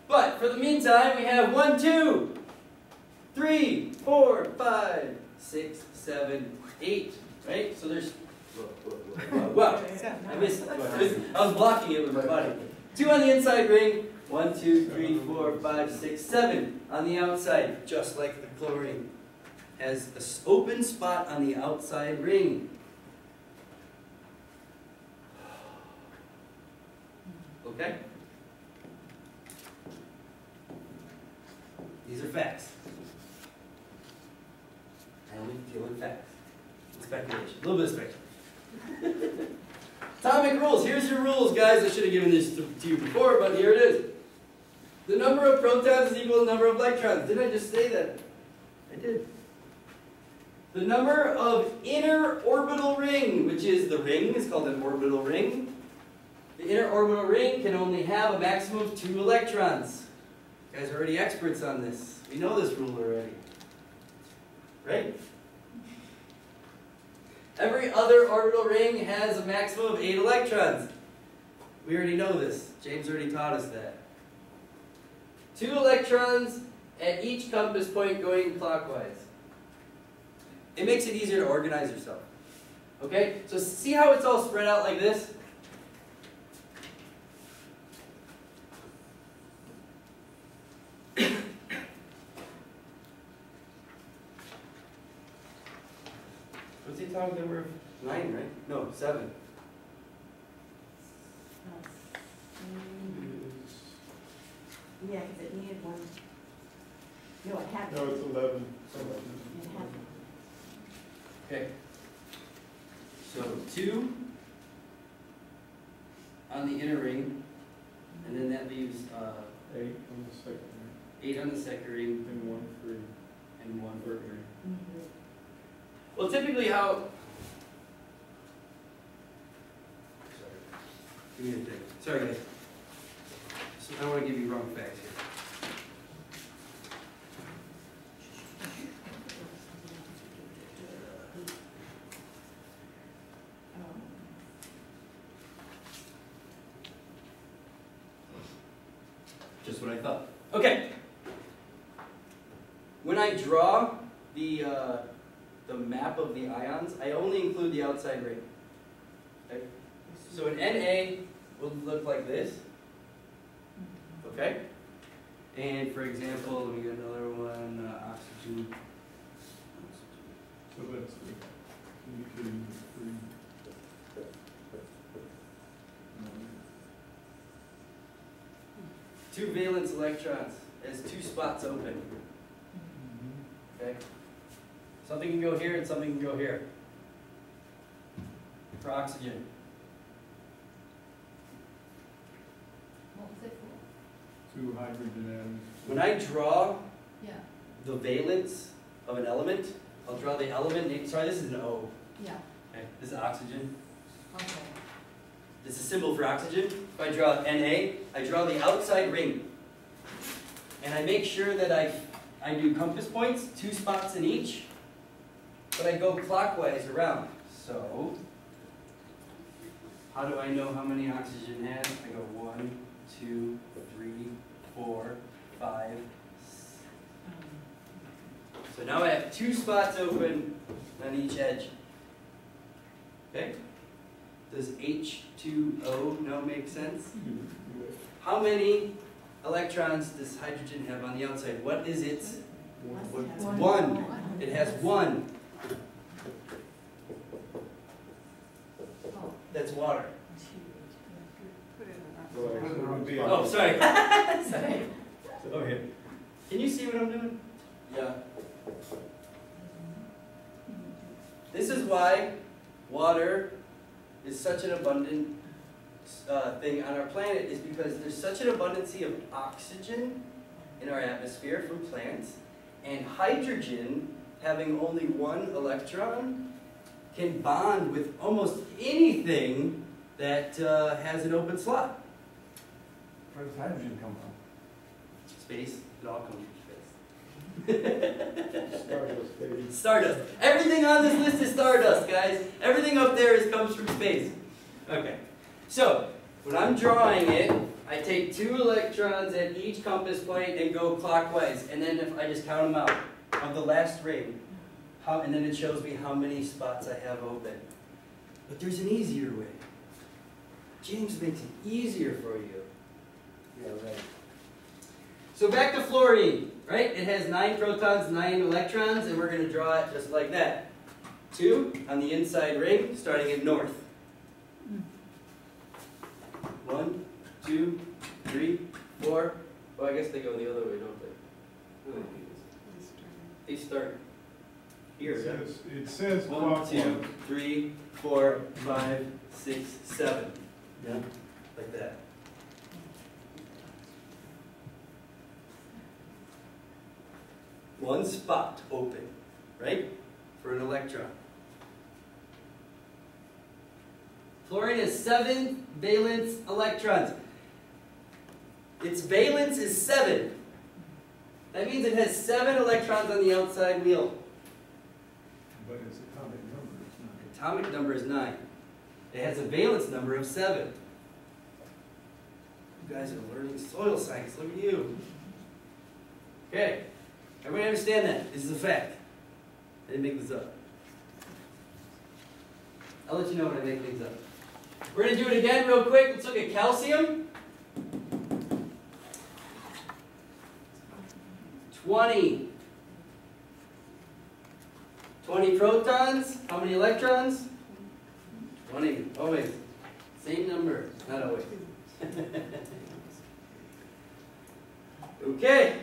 But for the meantime, we have 1, 2, 3, 4, 5, 6, 7, 8, right? So there's, whoa. I missed it. I was blocking it with my body. 2 on the inside ring, 1, 2, 3, 4, 5, 6, 7 on the outside, just like the chlorine. Has an open spot on the outside ring. Okay? These are facts. I only deal with facts. Speculation. A little bit of speculation. Atomic rules. Here's your rules, guys. I should have given this to you before, but here it is. The number of protons is equal to the number of electrons. Didn't I just say that? I did. The number of inner orbital ring, which is the ring, is called an orbital ring. The inner orbital ring can only have a maximum of 2 electrons. You guys are already experts on this. We know this rule already. Right? Every other orbital ring has a maximum of 8 electrons. We already know this. James already taught us that. 2 electrons at each compass point going clockwise. It makes it easier to organize yourself. Okay? So see how it's all spread out like this? What's he talking about? We're 9, right? No, 7. Yeah, because it needed 1. No, it had. No, it's 11. It had. Okay. So 2 on the inner ring, and then that leaves 8 on the second ring. 8 on the second ring, And 1 free. and 1 third ring. Mhm. Well, typically how... Sorry. Give me a thing. Sorry, guys. So I don't want to give you wrong facts here. Just what I thought. Okay. When I draw the map of the ions, I only include the outside ring. Okay? So an Na will look like this. Okay? And for example, let me get another one, oxygen. So that's indicating the free. Two valence electrons has 2 spots open. Okay? Something can go here and something can go here. For oxygen. What was it for? 2 hydrogen atoms. When I draw Yeah, the valence of an element, I'll draw the element name. Sorry, this is an O. yeah, Okay? This is oxygen. okay. This is a symbol for oxygen. If I draw Na, I draw the outside ring. And I make sure that I do compass points, 2 spots in each, but I go clockwise around. So, how do I know how many oxygen has? I go 1, 2, 3, 4, 5. So now I have 2 spots open on each edge. Okay? Does H2O now make sense? How many electrons does hydrogen have on the outside? What is its? It's 1. It has 1. That's water. Oh, sorry. Sorry. Okay. Can you see what I'm doing? Yeah. This is why water is such an abundant thing on our planet, is because there's such an abundance of oxygen in our atmosphere from plants, and hydrogen, having only 1 electron, can bond with almost anything that has an open slot. Where does hydrogen come from? Space. It all comes from space. Stardust, baby. Stardust. Everything on this list is stardust, guys. Everything up there comes from space. Okay. So, when I'm drawing it, I take 2 electrons at each compass point and go clockwise. And then if I just count them out of the last ring, and then it shows me how many spots I have open. But there's an easier way. James makes it easier for you. Yeah, right. So back to fluorine, right? It has 9 protons, 9 electrons, and we're going to draw it just like that. 2 on the inside ring, starting at north. 1, 2, 3, 4. Well, I guess they go the other way, don't they? They start here. It says 1, 2, 3, 4, 5, 6, 7. Yeah, like that. One spot open, right, for an electron. Fluorine has 7 valence electrons. Its valence is 7. That means it has 7 electrons on the outside wheel. But its atomic number is 9. Atomic number is 9. It has a valence number of 7. You guys are learning soil science. Look at you. Okay. Everybody understand that? This is a fact. I didn't make this up. I'll let you know when I make things up. We're going to do it again real quick. Let's look at calcium. 20. 20 protons. How many electrons? 20. Always. Same number. Not always. Okay.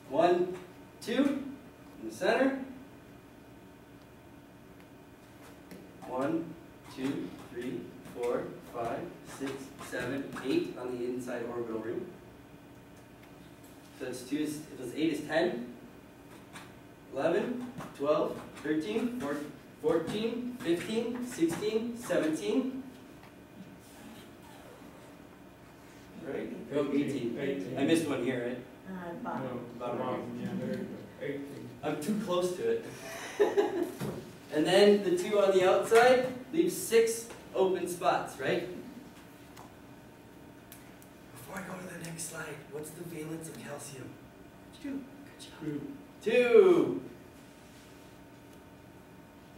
1, 2 in the center. 1, 2, 3, 4, 5, 6, 7, 8 on the inside orbital ring. So it's 2, if it's 8 is 10, 11, 12, 13, 14, 15, 16, 17. Right? Oh, 18. I missed one here, right? Bottom. No, bottom. Yeah, there you go. 18. I'm too close to it. And then the 2 on the outside leaves 6 open spots, right? Before I go to the next slide, what's the valence of calcium? 2. Good job. 2.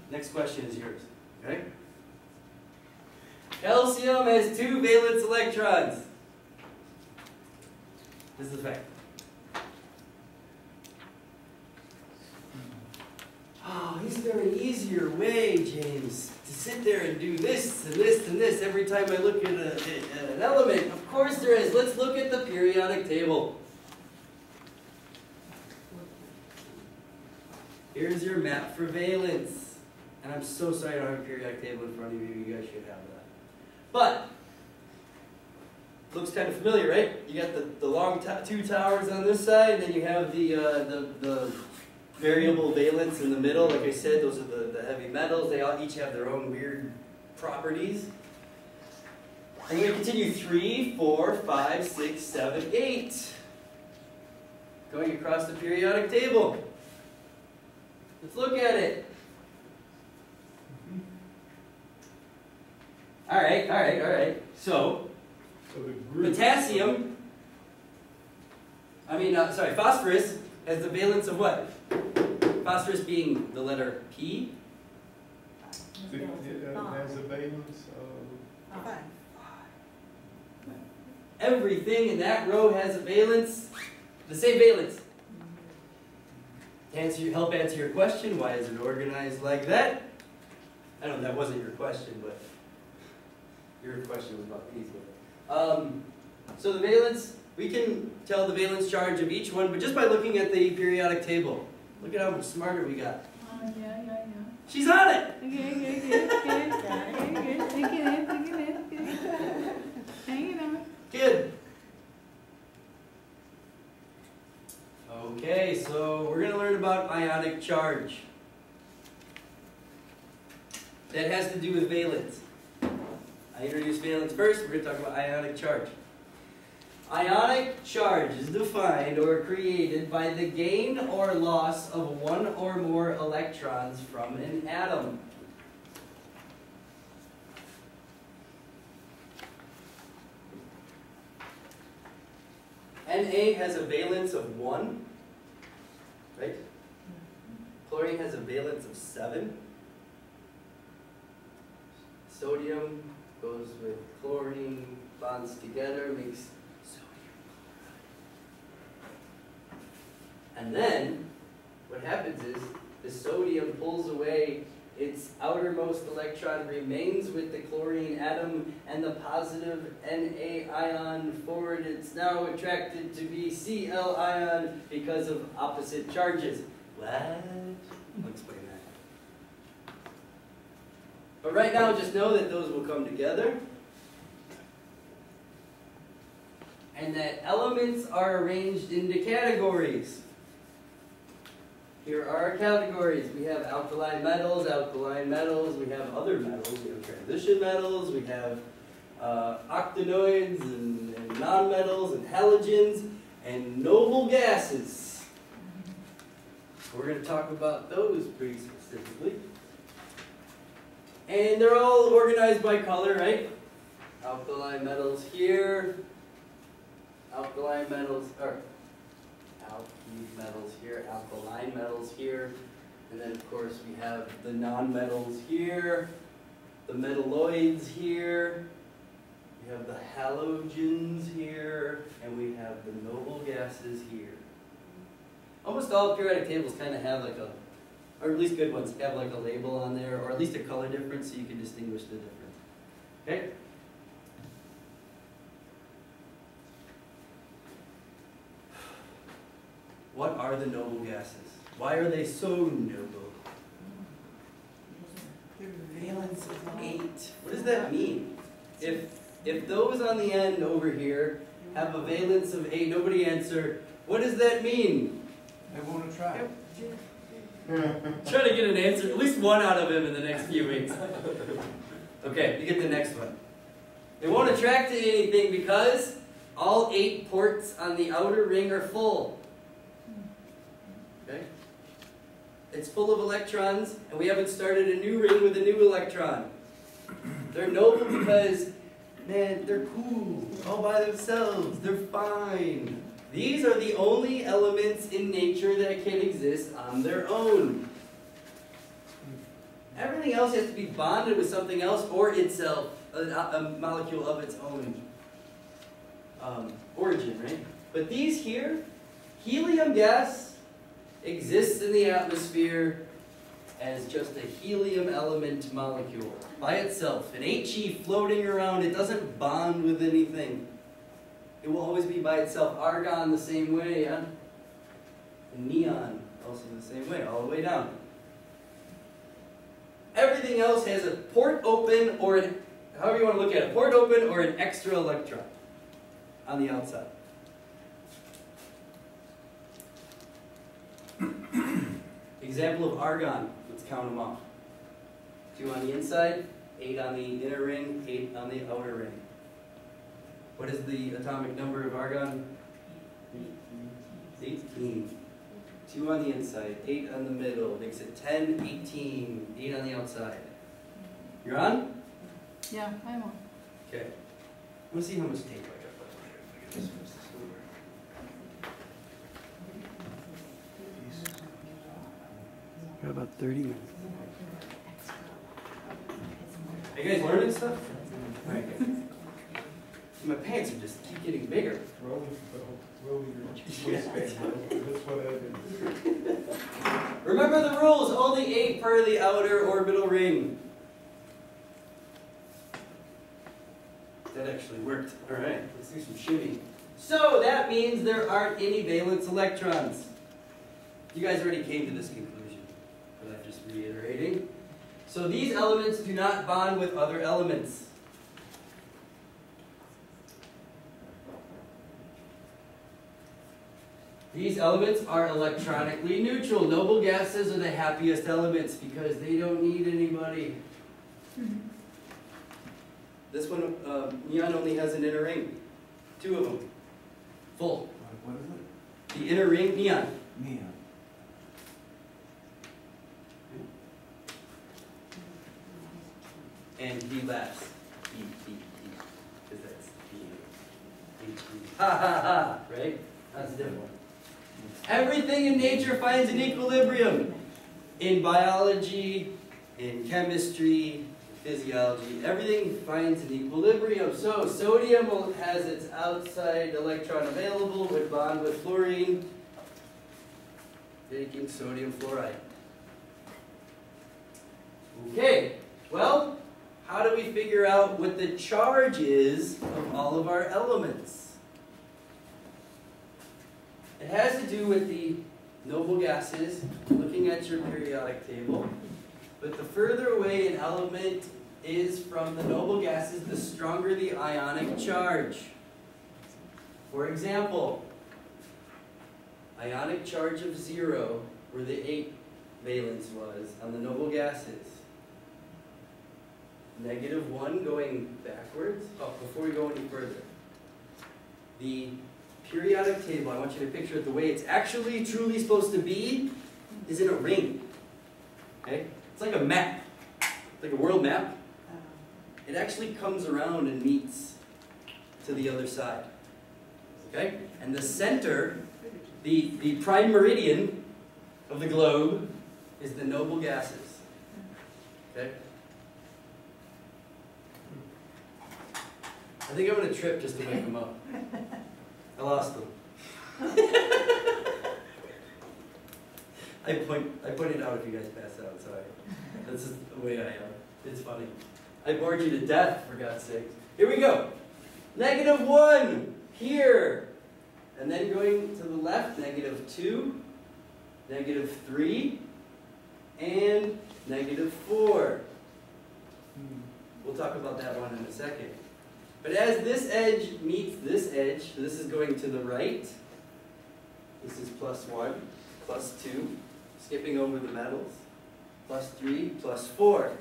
Next question is yours, okay? Calcium has 2 valence electrons. This is a fact. Oh, isn't there an easier way, James, to sit there and do this and this and this every time I look at an element? Of course there is. Let's look at the periodic table. Here's your map for valence. And I'm so sorry I don't have a periodic table in front of you. You guys should have that. But, looks kind of familiar, right? You got the long 2 towers on this side, and then you have the variable valence in the middle. Like I said, those are the heavy metals. They all each have their own weird properties. And we're going to continue 3, 4, 5, 6, 7, 8. Going across the periodic table. Let's look at it. All right. So So the group potassium phosphorus has the valence of what? Phosphorus being the letter P. It has a valence of... 5. Everything in that row has a valence, the same valence. To help answer your question, why is it organized like that? I don't know, that wasn't your question, but your question was about these. So the valence, we can tell the valence charge of each one, but just by looking at the periodic table. Look at how much smarter we got. Yeah. She's on it! Hanging on. Good. Okay, so we're going to learn about ionic charge. That has to do with valence. I introduced valence first, we're going to talk about ionic charge. Ionic charge is defined or created by the gain or loss of one or more electrons from an atom. Na has a valence of 1, right? Chlorine has a valence of 7. Sodium goes with chlorine, bonds together, makes sodium chloride. And then, what happens is, the sodium pulls away, its outermost electron remains with the chlorine atom, and the positive Na ion forward, it's now attracted to be Cl ion because of opposite charges. What? I'll explain that. But right now, just know that those will come together, and that elements are arranged into categories. Here are our categories. We have alkaline metals, we have other metals, we have transition metals, we have octanoids and nonmetals and halogens and noble gases. We're going to talk about those pretty specifically. And they're all organized by color, right? Alkaline metals here, alkaline metals, or alkene metals here, alkaline metals here, and then of course we have the nonmetals here, the metalloids here, we have the halogens here, and we have the noble gases here. Almost all periodic tables kind of have like a, or at least good ones, have like a label on there, or at least a color difference so you can distinguish the difference. Okay? What are the noble gases? Why are they so noble? Valence of 8. What does that mean? If those on the end over here have a valence of 8, nobody answer, what does that mean? I want to try. Try to get an answer, at least one out of him in the next few weeks. Okay, you get the next one. They won't attract to anything because all 8 ports on the outer ring are full. Okay? It's full of electrons, and we haven't started a new ring with a new electron. They're noble because, man, they're cool, all by themselves, they're fine. These are the only elements in nature that can exist on their own. Everything else has to be bonded with something else or itself, a molecule of its own origin, right? But these here, helium gas exists in the atmosphere as just a helium element molecule by itself. An HE floating around, it doesn't bond with anything. It will always be by itself. Argon the same way, yeah? And neon also the same way, all the way down. Everything else has a port open or an, however you want to look at it, port open or an extra electron on the outside. Example of argon, let's count them off. 2 on the inside, 8 on the inner ring, 8 on the outer ring. What is the atomic number of argon? 18. 2 on the inside, 8 on the middle, makes it 10, 18, 8 on the outside. You're on? Yeah, I'm on. Okay. I want to see how much tape I got left here. If I get this over. Got about 30 minutes. Are you guys learning stuff? All right, good. My pants are just keep getting bigger. Roll your waistband. That's what I did. Remember the rules, only 8 per the outer orbital ring. That actually worked. All right, let's do some shimmy. So that means there aren't any valence electrons. You guys already came to this conclusion, but I'm just reiterating. So these elements do not bond with other elements. These elements are electronically neutral. Noble gases are the happiest elements because they don't need anybody. This one, neon only has an inner ring. 2 of them. Full. What is it? The inner ring, neon. Neon. And he laughs. He. Because that's he. Ha ha ha. Right? That's different. Everything in nature finds an equilibrium. In biology, in chemistry, physiology, everything finds an equilibrium. So sodium has its outside electron available, would bond with fluorine, making sodium fluoride. Okay, well, how do we figure out what the charge is of all of our elements? It has to do with the noble gases, looking at your periodic table. But the further away an element is from the noble gases, the stronger the ionic charge. For example, ionic charge of 0, where the 8 valence was on the noble gases. -1 going backwards. Oh, before we go any further. The periodic table, I want you to picture it the way it's actually truly supposed to be, is in a ring. Okay? It's like a map, like a world map. It actually comes around and meets to the other side. Okay? And the center, the prime meridian of the globe is the noble gases. Okay? I think I'm going to trip just to wake them up. I lost them. I point it out if you guys pass out, sorry. That's just the way I am. It's funny. I bored you to death, for God's sake. Here we go. -1 here. And then going to the left, -2, -3, and -4. We'll talk about that one in a second. But as this edge meets this edge, this is going to the right. This is +1, +2, skipping over the metals. +3, +4.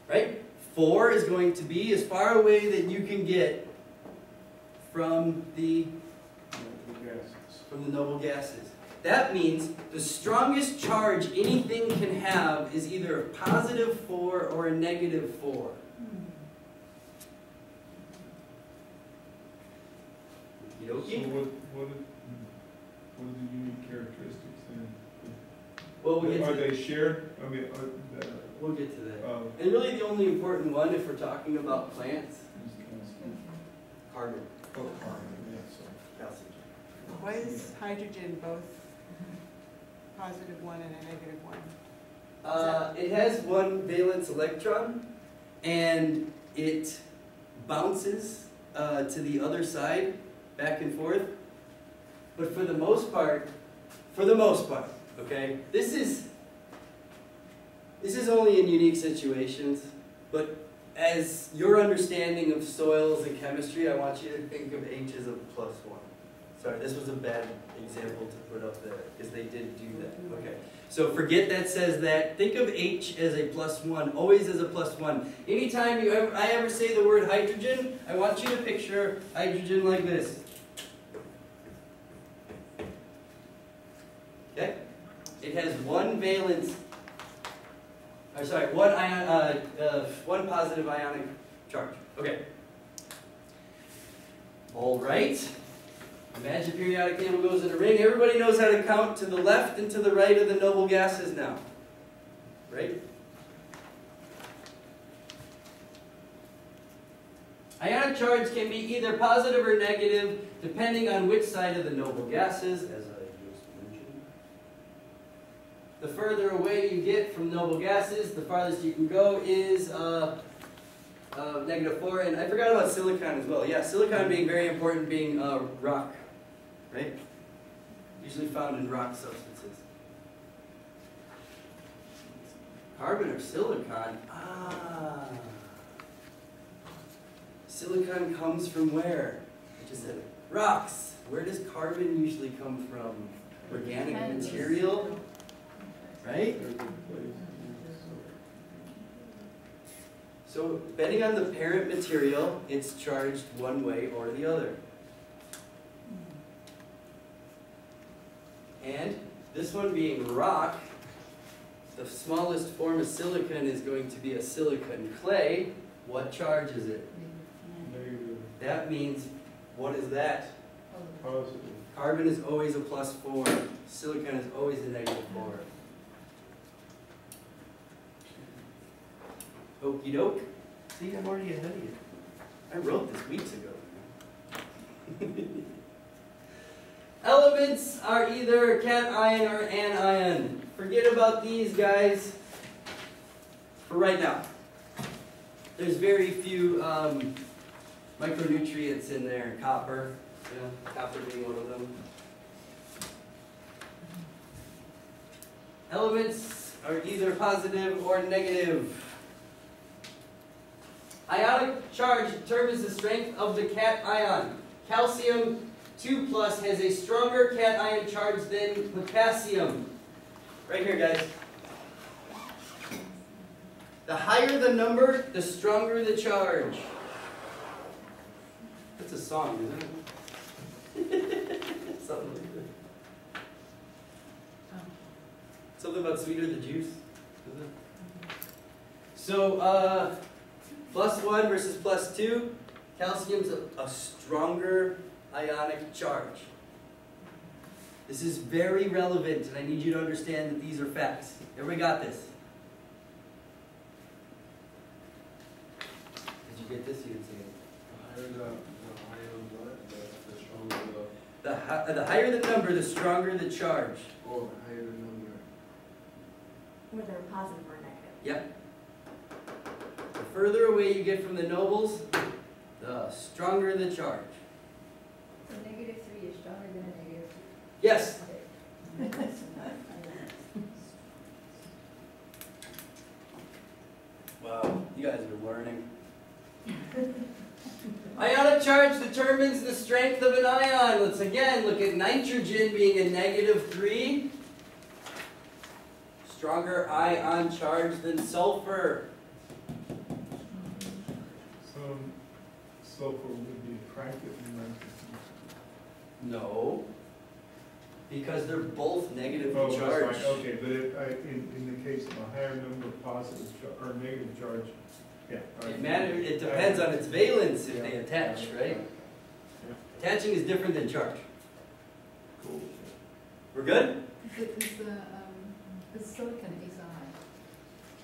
Right? 4 is going to be as far away that you can get from the noble gases. That means the strongest charge anything can have is either a +4 or a -4. So what are the unique characteristics then? Well, we'll get to Are they shared? I mean, we'll get to that. And really the only important one, if we're talking about plants, carbon. Oh, carbon, yeah, so. Calcium. Why is hydrogen both +1 and a -1? It has 1 valence electron, and it bounces to the other side, back and forth. But for the most part, okay, this is only in unique situations, but as your understanding of soils and chemistry, I want you to think of H as a +1. Sorry, this was a bad example to put up there, because they did do that. Okay, so forget that says that. Think of H as a +1, always as a +1. Anytime I ever say the word hydrogen, I want you to picture hydrogen like this. Okay? It has 1 valence, or sorry, 1 positive ionic charge. Okay. All right. Imagine periodic table goes in a ring. Everybody knows how to count to the left and to the right of the noble gases now. Right? Ionic charge can be either positive or negative, depending on which side of the noble gases, as I just mentioned. The further away you get from noble gases, the farthest you can go is -4. And I forgot about silicon as well. Yeah, silicon being very important, being rock, right? Usually found in rock substances. Carbon or silicon? Ah. Silicon comes from where? I just said it. Rocks. Where does carbon usually come from? Organic material, right? So, depending on the parent material, it's charged one way or the other. And this one being rock, the smallest form of silicon is going to be a silicon clay. What charge is it? Negative. That means, what is that? Positive. Carbon is always a +4. Silicon is always a -4. Okie doke. See, I'm already ahead of you. I wrote this weeks ago. Elements are either cation or anion. Forget about these guys for right now. There's very few micronutrients in there. Copper, copper being one of them. Elements are either positive or negative. Ionic charge determines the strength of the cation. Calcium 2+ has a stronger cation charge than potassium. Right here, guys. The higher the number, the stronger the charge. That's a song, isn't it? Something like that. Something about sweeter the juice, is it? So, +1 versus +2, calcium's a stronger ionic charge. This is very relevant, and I need you to understand that these are facts. Everybody got this? Did you get this? You didn't see it. The higher the number, the stronger the charge. Oh, the higher the number. Whether positive or negative. Yep. The further away you get from the nobles, the stronger the charge. So -3 is stronger than a -2. Yes. Wow, you guys are learning. Ionic charge determines the strength of an ion. Let's again look at nitrogen being a -3. Stronger ion charge than sulfur. So sulfur would be attractive in nitrogen. No. Because they're both negatively Oh, that's charged. right. Okay, but in the case of a higher number of positive or negative charge, yeah. all right. It depends on its valence if Yeah. they attach, right? Yeah. Attaching is different than charge. Cool. We're good? Is silicon SI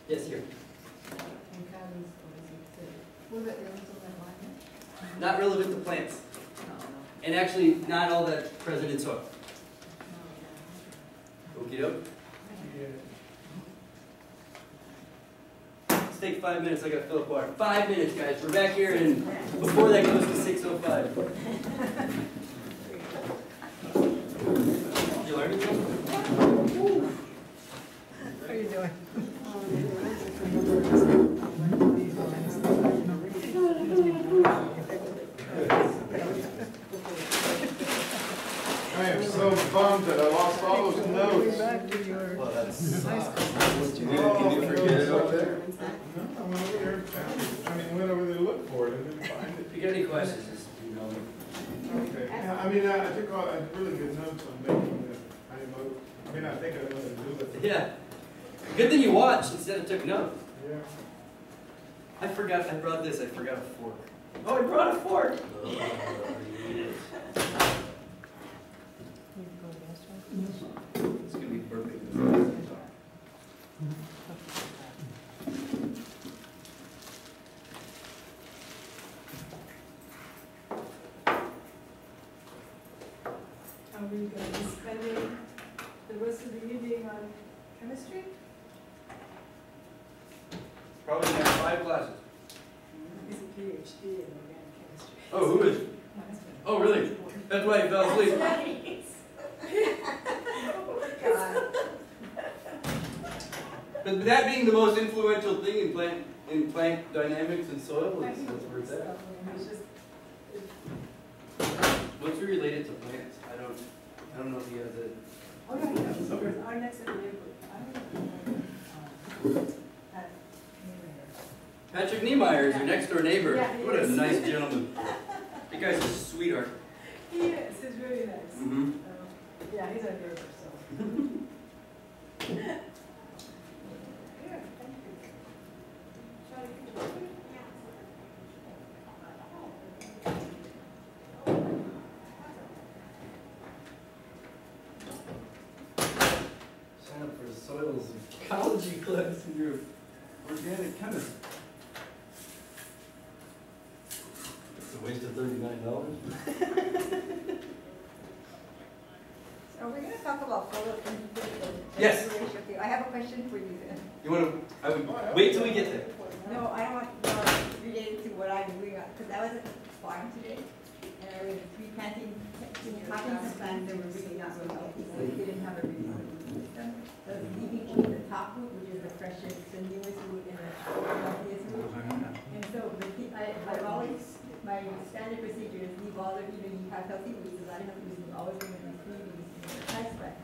Yes, here. and carbon's obviously 2. What about the others on that line? Not relevant to plants. No. And actually, not all that present in soil. Okie doke. Yeah. Let's take 5 minutes. I got to fill up water. 5 minutes, guys. We're back here, and before that goes to 6:05. Did you learn anything? How are you doing? I am so bummed that I lost all those notes. Well, that's... Can you forget it up there? No, I went over there and found it. I mean, went over there to look for it and didn't find it. If you get any questions, just email me. Okay, yeah, I mean, I took all, I had really good notes on making the, I mean, I think I know what to do with it. Yeah. Good thing you watched instead of took notes. Yeah. I forgot, I brought this, I forgot a fork. Oh, I brought a fork! Are we going to be spending the rest of the evening on chemistry? Probably the next 5 classes. He's a PhD in organic chemistry. Oh, who is? Oh, really? That's why he fell asleep. God. But that being the most influential thing in plant dynamics and soil, that's where it's at. What's related to plants? I don't know if he has it. Oh, no, yeah, our next neighbor. Patrick Niemeyer is your next door neighbor. Yeah, he What a is. nice gentleman. That guy's a sweetheart. He is, he's really nice. Mm-hmm. Yeah, he's our neighbor, so. Here, thank you. Shall I give it to you? Sign up for soils ecology class in your organic chemist. It's a waste of $39. So we're gonna talk about solar integration. Yes. Okay, I have a question for you then. You want to? I would wait till we get there. No, I don't want, related to what I'm doing, because I was at the farm today, and I was replanting, planting some plants that were really not so healthy, so they didn't have a really good root system. So I was leaving only the top root, which is the freshest, the newest root, and the healthiest root. And so I've always, my standard procedure is leave all the, you have healthy roots, a lot of healthy roots, and always going to be 3 roots in the transplant.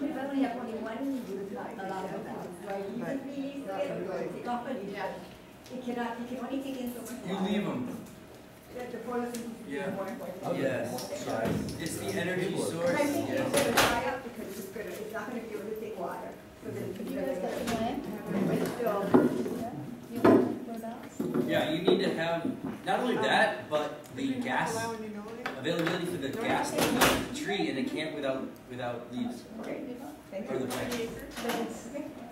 If I only have only 1 root, it's not a lot of that. So I leave the 3 leaves together, take off a leaf. It can only take in so much You water. leave them. The photosynthesis Yeah. is more important. Yes. It's the energy source. And I think it's Yes. going to dry up because it's not going to be able to take water. So then You guys got the plan? But still, You want to go down? Yeah, you need to have not only that, but the gas Allowing you know it? availability for the gas to keep the tree, and it can't without leaves okay, thank for the you. plant.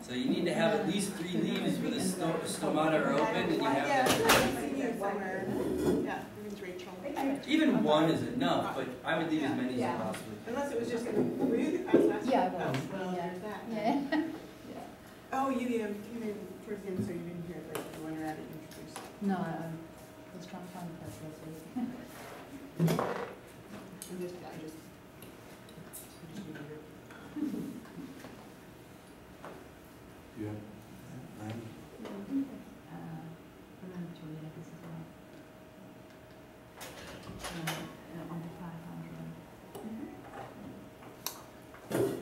So you need to have at least 3 leaves where the stomata are open, and you Yeah, have I that. see you somewhere. Yeah, it was Rachel. Even 1 is enough, but I would leave as many as possible. Unless it was just, were you the class last week? Yeah, I was. Oh, well, Yeah. there's that. Yeah. Oh, you came in towards the end, so you didn't hear it, like, you went around and introduced. No, I was trying to find the place last week. I just. Yeah. And then Julia, this as well. On the 500.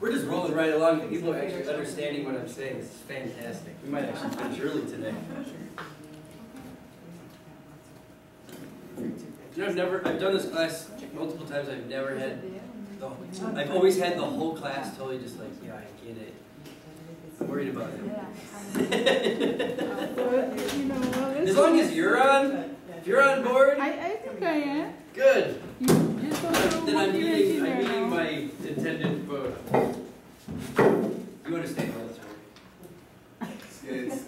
We're just rolling right along, and people are actually understanding what I'm saying. This is fantastic. We might actually finish early today. You know, I've done this class multiple times. I've never had, I've always had the whole class totally just like, yeah, I get it. I'm worried about it. As long as you're on, if you're on board, I think I am. good. You just don't know Then what I'm you're meeting now. my intended vote. You understand how this works? It's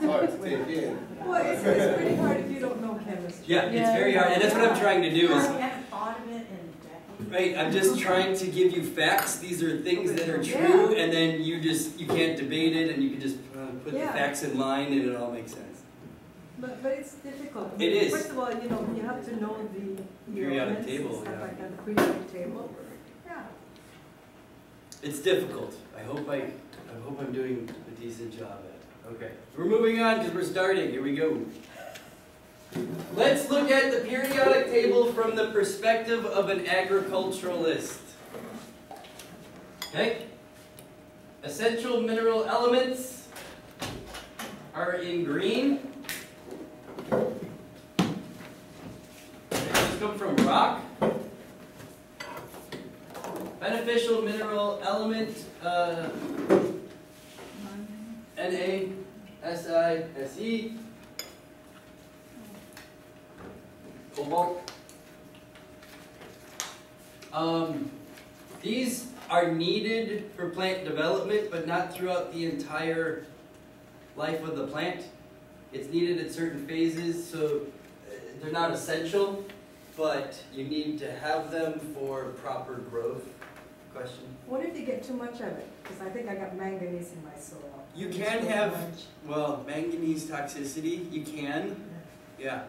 hard to take in. Well, it's pretty hard if you don't know chemistry. Yeah, it's very hard, and that's what I'm trying to do is, I haven't thought of it in decades. right, I'm just trying to give you facts. These are things that are true, and then you can't debate it, and you can just put the facts in line, and it all makes sense. But it's difficult. It is. First of all, you have to know the Periodic elements table, and stuff yeah. like that, the periodic table. Yeah. It's difficult. I hope I'm doing a decent job at it. Okay, we're moving on because we're starting. Here we go. Let's look at the periodic table from the perspective of an agriculturalist. Okay? Essential mineral elements are in green. These come from rock. Beneficial mineral element, Na, Si, Se. Cobalt. These are needed for plant development, but not throughout the entire life of the plant. It's needed at certain phases, so they're not essential, but you need to have them for proper growth. Question? What if you get too much of it? Because I think I got manganese in my soil. You It's can too have, much. well, manganese toxicity, you can, yeah.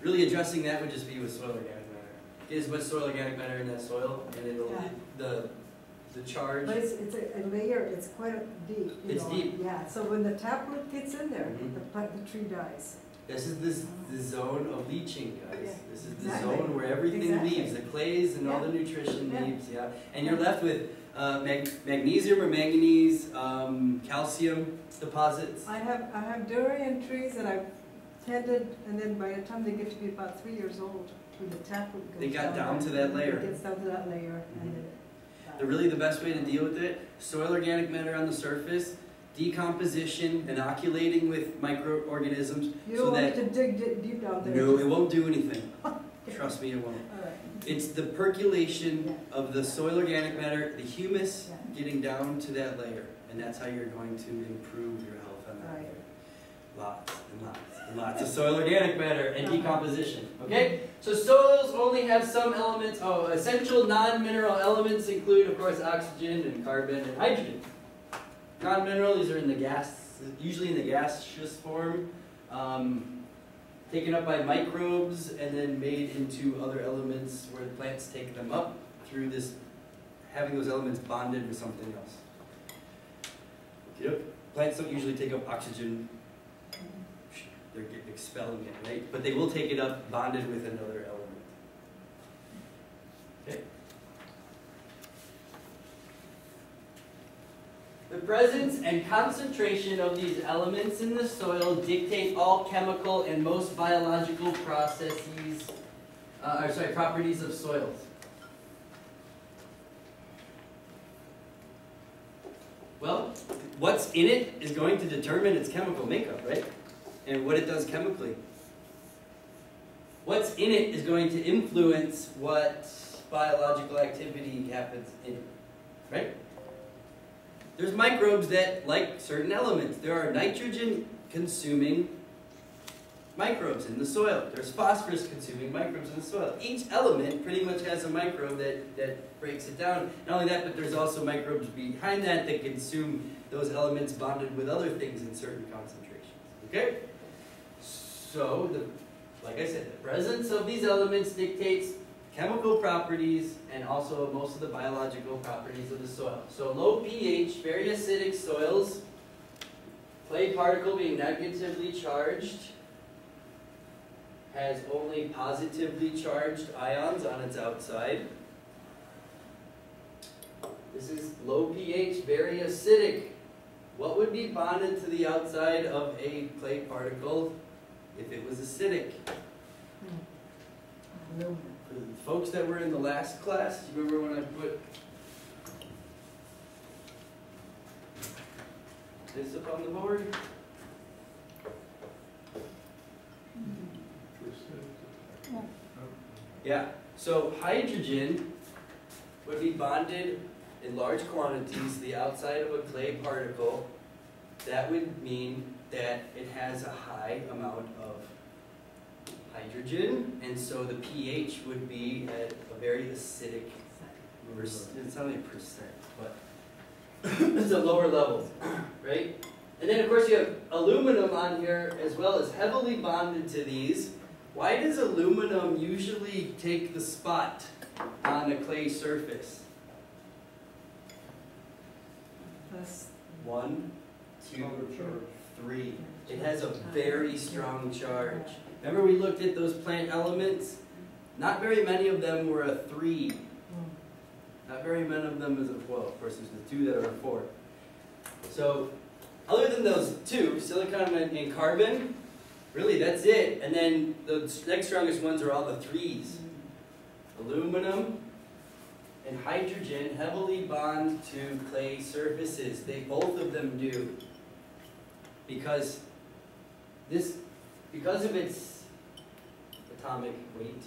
Really addressing that would just be with soil organic matter. Get as much soil organic matter in that soil, and it'll, Yeah. the charge. But it's a layer, it's quite deep. You It's know. deep. Yeah, so when the taproot gets in there, Mhm. the tree dies. This is the zone of leaching, guys. Yeah. This is Exactly. the zone where everything Exactly. leaves, the clays and all Yeah. the nutrition Yeah. leaves, yeah. And you're left with magnesium or manganese, calcium deposits. I have durian trees that I've tended, and then by the time they get to be about 3 years old, when the taproot goes They got down to that layer. It gets down to that layer, and then Really the best way to deal with it, soil organic matter on the surface, decomposition, inoculating with microorganisms you so don't want that, it to dig deep down there. no, it won't do anything. Trust me, it won't. All right. It's the percolation of the soil organic matter, the humus, Yeah. getting down to that layer. And that's how you're going to improve your health on that Right. layer. Lots and lots and lots of soil organic matter and decomposition. Okay? So soils only have some elements. Oh, essential non-mineral elements include, of course, oxygen and carbon and hydrogen. Non-mineral, these are in the gas, usually in the gaseous form, taken up by microbes and then made into other elements where the plants take them up through this, having those elements bonded with something else. Yep. Plants don't usually take up oxygen. They're expelling it, right? But they will take it up bonded with another element. Okay. The presence and concentration of these elements in the soil dictate all chemical and most biological processes, properties of soils. Well, what's in it is going to determine its chemical makeup, right? And what it does chemically. What's in it is going to influence what biological activity happens in it, right? There's microbes that like certain elements. There are nitrogen-consuming microbes in the soil. There's phosphorus-consuming microbes in the soil. Each element pretty much has a microbe that breaks it down. Not only that, but there's also microbes behind that that consume those elements bonded with other things in certain concentrations. Okay? So, like I said, the presence of these elements dictates chemical properties and also most of the biological properties of the soil. So low pH, very acidic soils, clay particle being negatively charged, has only positively charged ions on its outside. This is low pH, very acidic. What would be bonded to the outside of a clay particle if it was acidic? For the folks that were in the last class, do you remember when I put this up on the board? Yeah, so hydrogen would be bonded in large quantities to the outside of a clay particle. That would mean that it has a high amount of hydrogen, and so the pH would be at a very acidic, it's not really percent, but it's a lower level, right? And then of course you have aluminum on here as well, as heavily bonded to these. Why does aluminum usually take the spot on a clay surface? Plus, 1, 2, 3. It has a very strong charge. Remember we looked at those plant elements? Not very many of them were a 3. Not very many of them is a 12. Of course, there's the 2 that are a 4. So, other than those 2, silicon and carbon, really that's it. And then the next strongest ones are all the 3s. Aluminum and hydrogen heavily bond to clay surfaces. Both of them do. Because of its atomic weight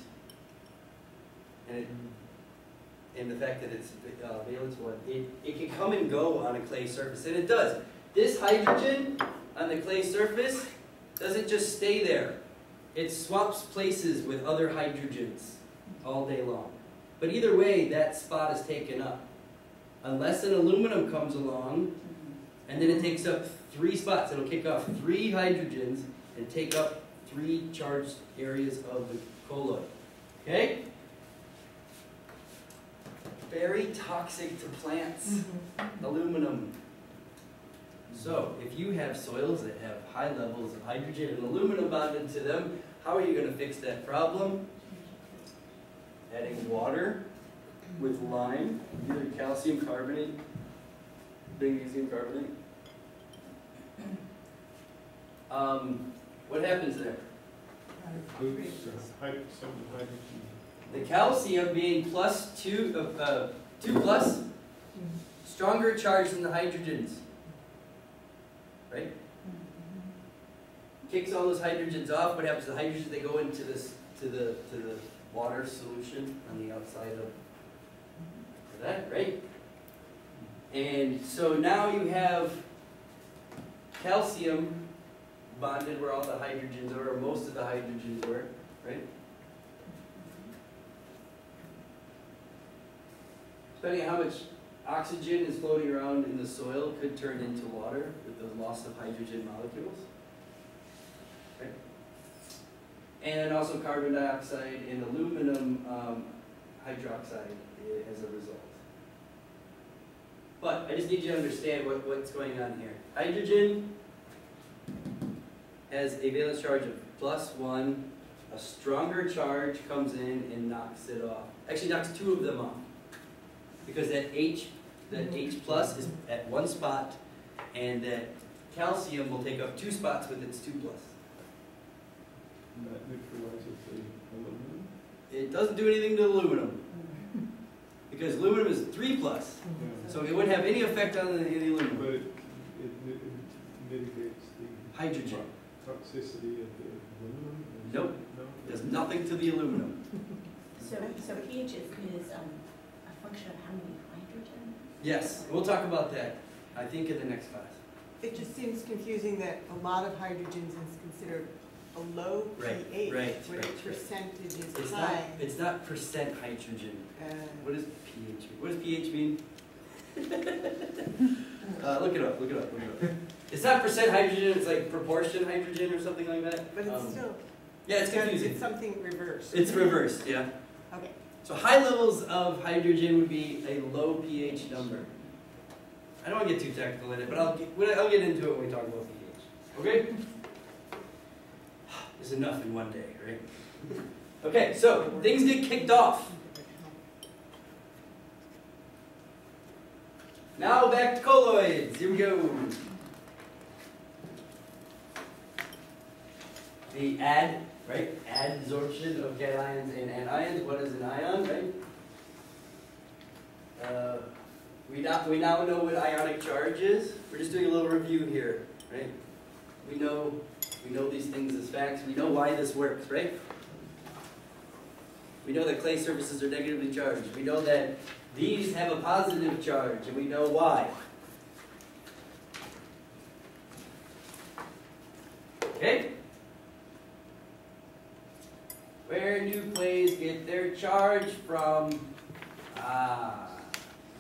and the fact that it's valence 1, it can come and go on a clay surface, and it does. This hydrogen on the clay surface doesn't just stay there. it swaps places with other hydrogens all day long. But either way, that spot is taken up. Unless an aluminum comes along, and then it takes up 3 spots. It'll kick off 3 hydrogens and take up 3 charged areas of the colloid. Okay? Very toxic to plants, aluminum. So, if you have soils that have high levels of hydrogen and aluminum bonded to them, how are you going to fix that problem? Adding water with lime, either calcium carbonate, magnesium carbonate. What happens there? Boosts some hydrogen. The calcium being plus 2 plus, stronger charge than the hydrogens. Right? Kicks all those hydrogens off. What happens to the hydrogens? They go into this to the water solution on the outside of that, right? And so now you have calcium bonded where all the hydrogens are, or most of the hydrogens were, right? Depending on how much oxygen is floating around in the soil, could turn into water with the loss of hydrogen molecules. Okay. And also carbon dioxide and aluminum hydroxide as a result. But I just need you to understand what's going on here. Hydrogen has a valence charge of +1. A stronger charge comes in and knocks it off. Actually knocks 2 of them off. Because that H plus is at 1 spot, and that calcium will take up 2 spots with its 2 plus. And that neutralizes the aluminum? It doesn't do anything to aluminum. Because aluminum is 3 plus. Yeah. So it wouldn't have any effect on the aluminum. But it mitigates the Hydrogen. toxicity of the aluminum? Nope. No? It does nothing to the aluminum. So pH is a function of how many hydrogen? Yes, we'll talk about that, I think, in the next class. It just seems confusing that a lot of hydrogens is considered a low Right, pH. right, When right, its percentage is It's not, high. it's not percent hydrogen. What does pH mean? What does pH mean? Look it up, look it up, look it up. It's not percent hydrogen, it's like proportion hydrogen or something like that. But it's still, Yeah, it's confusing. it's something reversed. It's reversed, yeah. Okay. So high levels of hydrogen would be a low pH number. I don't want to get too technical in it, but I'll get into it when we talk about pH. Okay? There's enough in one day, right? Okay, so things get kicked off. Now back to colloids. Here we go. The right? Adsorption of cations and anions. What is an ion, right? We now know what ionic charge is. We're just doing a little review here, right? We know these things as facts. We know why this works, right? We know that clay surfaces are negatively charged. We know that these have a positive charge, and we know why. Okay? Where do clays get their charge from?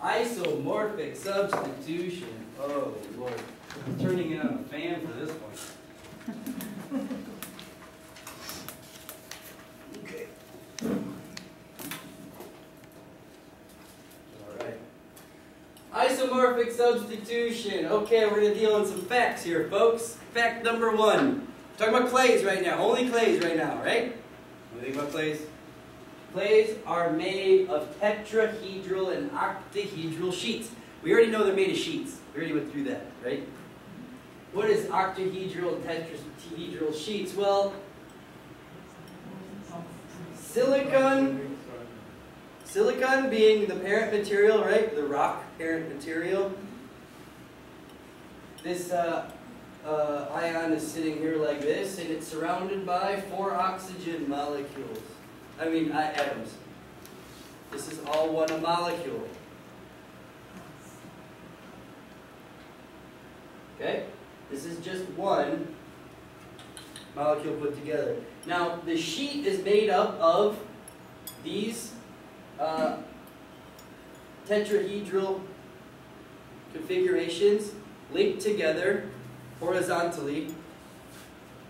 Isomorphic substitution. Oh, Lord. I'm turning on a fan for this one. Okay. All right. Isomorphic substitution. Okay, we're going to deal in some facts here, folks. Fact number 1. Talking about clays right now. Only clays right now, right? What do you think about clays? Clays are made of tetrahedral and octahedral sheets. We already know they're made of sheets. We already went through that, right? What is octahedral and tetrahedral sheets? Well, silicon being the parent material, right? The rock parent material. This ion is sitting here like this, and it's surrounded by 4 oxygen molecules. Atoms. This is all one molecule. Okay? This is just one molecule put together. Now, the sheet is made up of these tetrahedral configurations linked together horizontally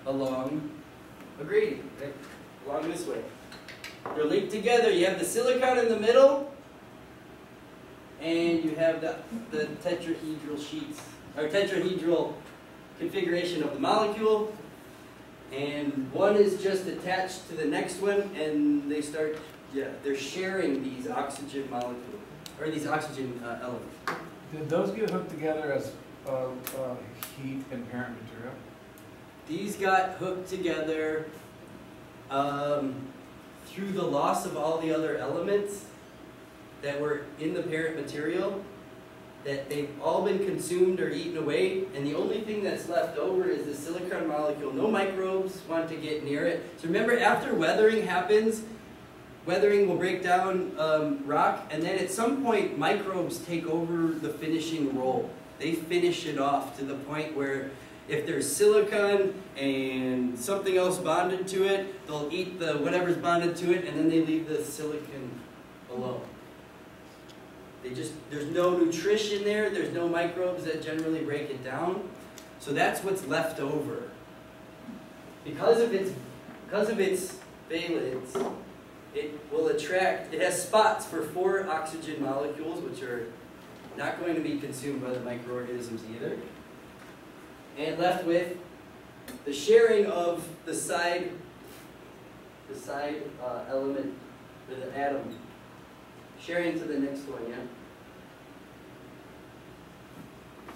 along a gradient, right? Along this way. They're linked together. You have the silicon in the middle, and you have the tetrahedral sheets, or tetrahedral configuration of the molecule. And one is just attached to the next one, and they start, they're sharing these oxygen molecules, or these oxygen elements. Did those get hooked together as heat and parent material? These got hooked together through the loss of all the other elements that were in the parent material, that they've all been consumed or eaten away, and the only thing that's left over is the silicon molecule. No microbes want to get near it. So remember, after weathering happens, weathering will break down rock, and then at some point microbes take over the finishing role. They finish it off to the point where if there's silicon and something else bonded to it, they'll eat the whatever's bonded to it, and then they leave the silicon alone. There's no nutrition there, there's no microbes that generally break it down. So that's what's left over. Because of its valence, it will attract, it has spots for 4 oxygen molecules, which are not going to be consumed by the microorganisms either. And left with the sharing of the side element, or the atom. Sharing to the next one, yeah?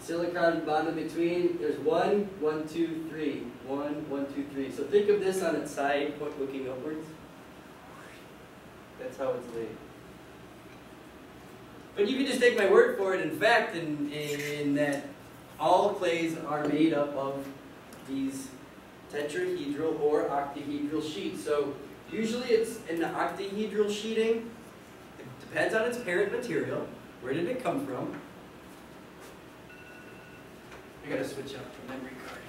Silicon bonded between, there's 1, 1, 2, 3. 1, 1, 2, 3. So think of this on its side, looking upwards. That's how it's laid. But you can just take my word for it, in fact, in that all clays are made up of these tetrahedral or octahedral sheets. So usually it's in the octahedral sheeting. It depends on its parent material. Where did it come from? I gotta switch out the memory card.